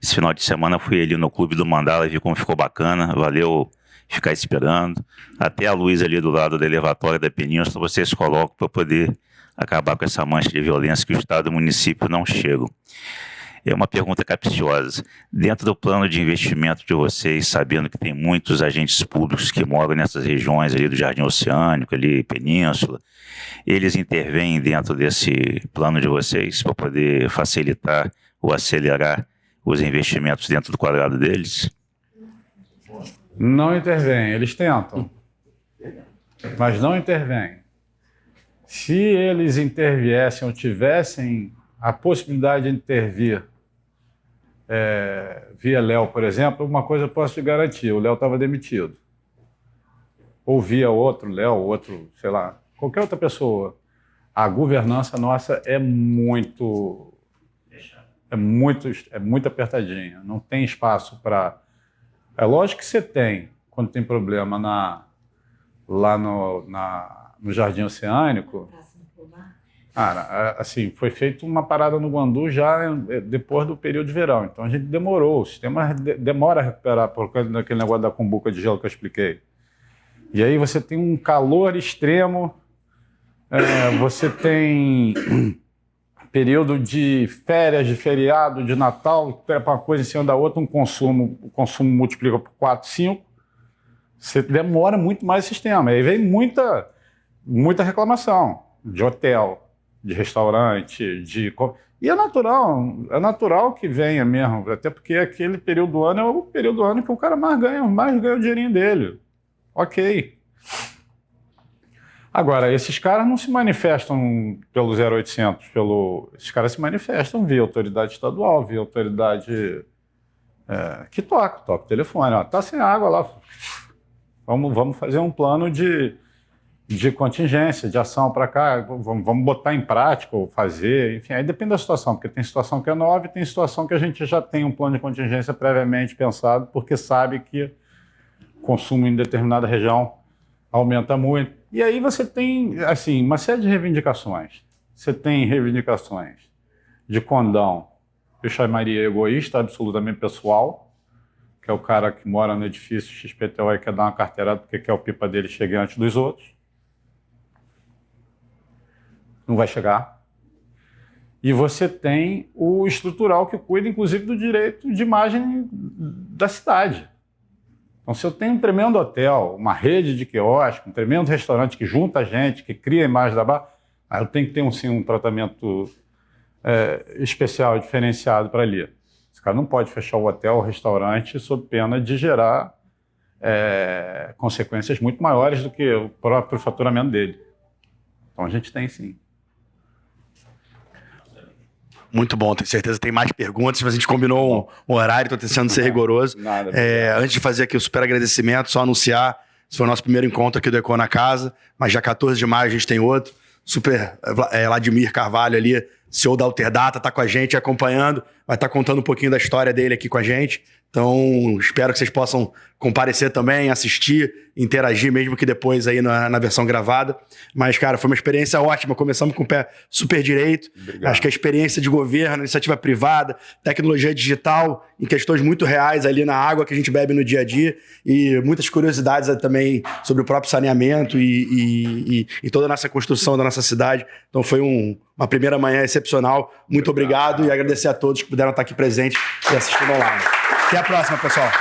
Esse final de semana fui ali no Clube do Mandala e vi como ficou bacana, valeu ficar esperando. Até a luz ali do lado da elevatória da Península vocês colocam para poder acabar com essa mancha de violência que o Estado e o município não chegam. É uma pergunta capciosa. Dentro do plano de investimento de vocês, sabendo que tem muitos agentes públicos que moram nessas regiões ali do Jardim Oceânico, ali Península, eles intervêm dentro desse plano de vocês para poder facilitar ou acelerar os investimentos dentro do quadrado deles? Não intervêm, eles tentam, mas não intervêm. Se eles interviessem ou tivessem a possibilidade de intervir via Léo, por exemplo, uma coisa eu posso te garantir, o Léo estava demitido. Ou via outro Léo, outro, sei lá, qualquer outra pessoa. A governança nossa é muito apertadinha, não tem espaço para... É lógico que você tem, quando tem problema lá no Jardim Oceânico... Cara, assim, foi feita uma parada no Guandu já depois do período de verão. Então a gente demorou, o sistema demora a recuperar por causa daquele negócio da cumbuca de gelo que eu expliquei. E aí você tem um calor extremo, você tem período de férias, de feriado, de Natal, uma coisa em cima da outra, o consumo multiplica por 4, 5, você demora muito mais o sistema. Aí vem muita reclamação de hotel, de restaurante, E é natural que venha mesmo, até porque aquele período do ano é o período do ano que o cara mais ganha o dinheirinho dele. Ok. Agora, esses caras não se manifestam pelo 0800, esses caras se manifestam via autoridade estadual, via autoridade que toca o telefone. Ó, tá sem água lá, vamos fazer um plano de contingência, de ação para cá, vamos botar em prática ou fazer, enfim, aí depende da situação, porque tem situação que é nova e tem situação que a gente já tem um plano de contingência previamente pensado, porque sabe que o consumo em determinada região aumenta muito. E aí você tem, assim, uma série de reivindicações. Você tem reivindicações de condão, eu chamaria egoísta, absolutamente pessoal, que é o cara que mora no edifício XPTO e quer dar uma carteirada porque quer o pipa dele chegue antes dos outros. Não vai chegar. E você tem o estrutural que cuida, inclusive, do direito de imagem da cidade. Então, se eu tenho um tremendo hotel, uma rede de quiosque, um tremendo restaurante que junta gente, que cria a imagem da barra, eu tenho que ter um tratamento especial, diferenciado para ali. Esse cara não pode fechar o hotel ou o restaurante sob pena de gerar consequências muito maiores do que o próprio faturamento dele. Então a gente tem sim. Muito bom, tenho certeza que tem mais perguntas, mas a gente combinou um horário, estou tentando ser rigoroso. Nada. Antes de fazer aqui o super agradecimento, só anunciar, esse foi o nosso primeiro encontro aqui do Econ na Casa, mas já 14 de maio a gente tem outro. Super Vladimir Carvalho ali, CEO da Alterdata, está com a gente acompanhando, vai estar contando um pouquinho da história dele aqui com a gente. Então, espero que vocês possam comparecer também, assistir, interagir, mesmo que depois aí na versão gravada. Mas, cara, foi uma experiência ótima. Começamos com o pé super direito. Obrigado. Acho que a experiência de governo, iniciativa privada, tecnologia digital, em questões muito reais ali na água que a gente bebe no dia a dia, e muitas curiosidades também sobre o próprio saneamento e toda a nossa construção da nossa cidade. Então, foi uma primeira manhã excepcional. Muito obrigado e agradecer a todos que puderam estar aqui presentes e assistindo online. Até a próxima, pessoal.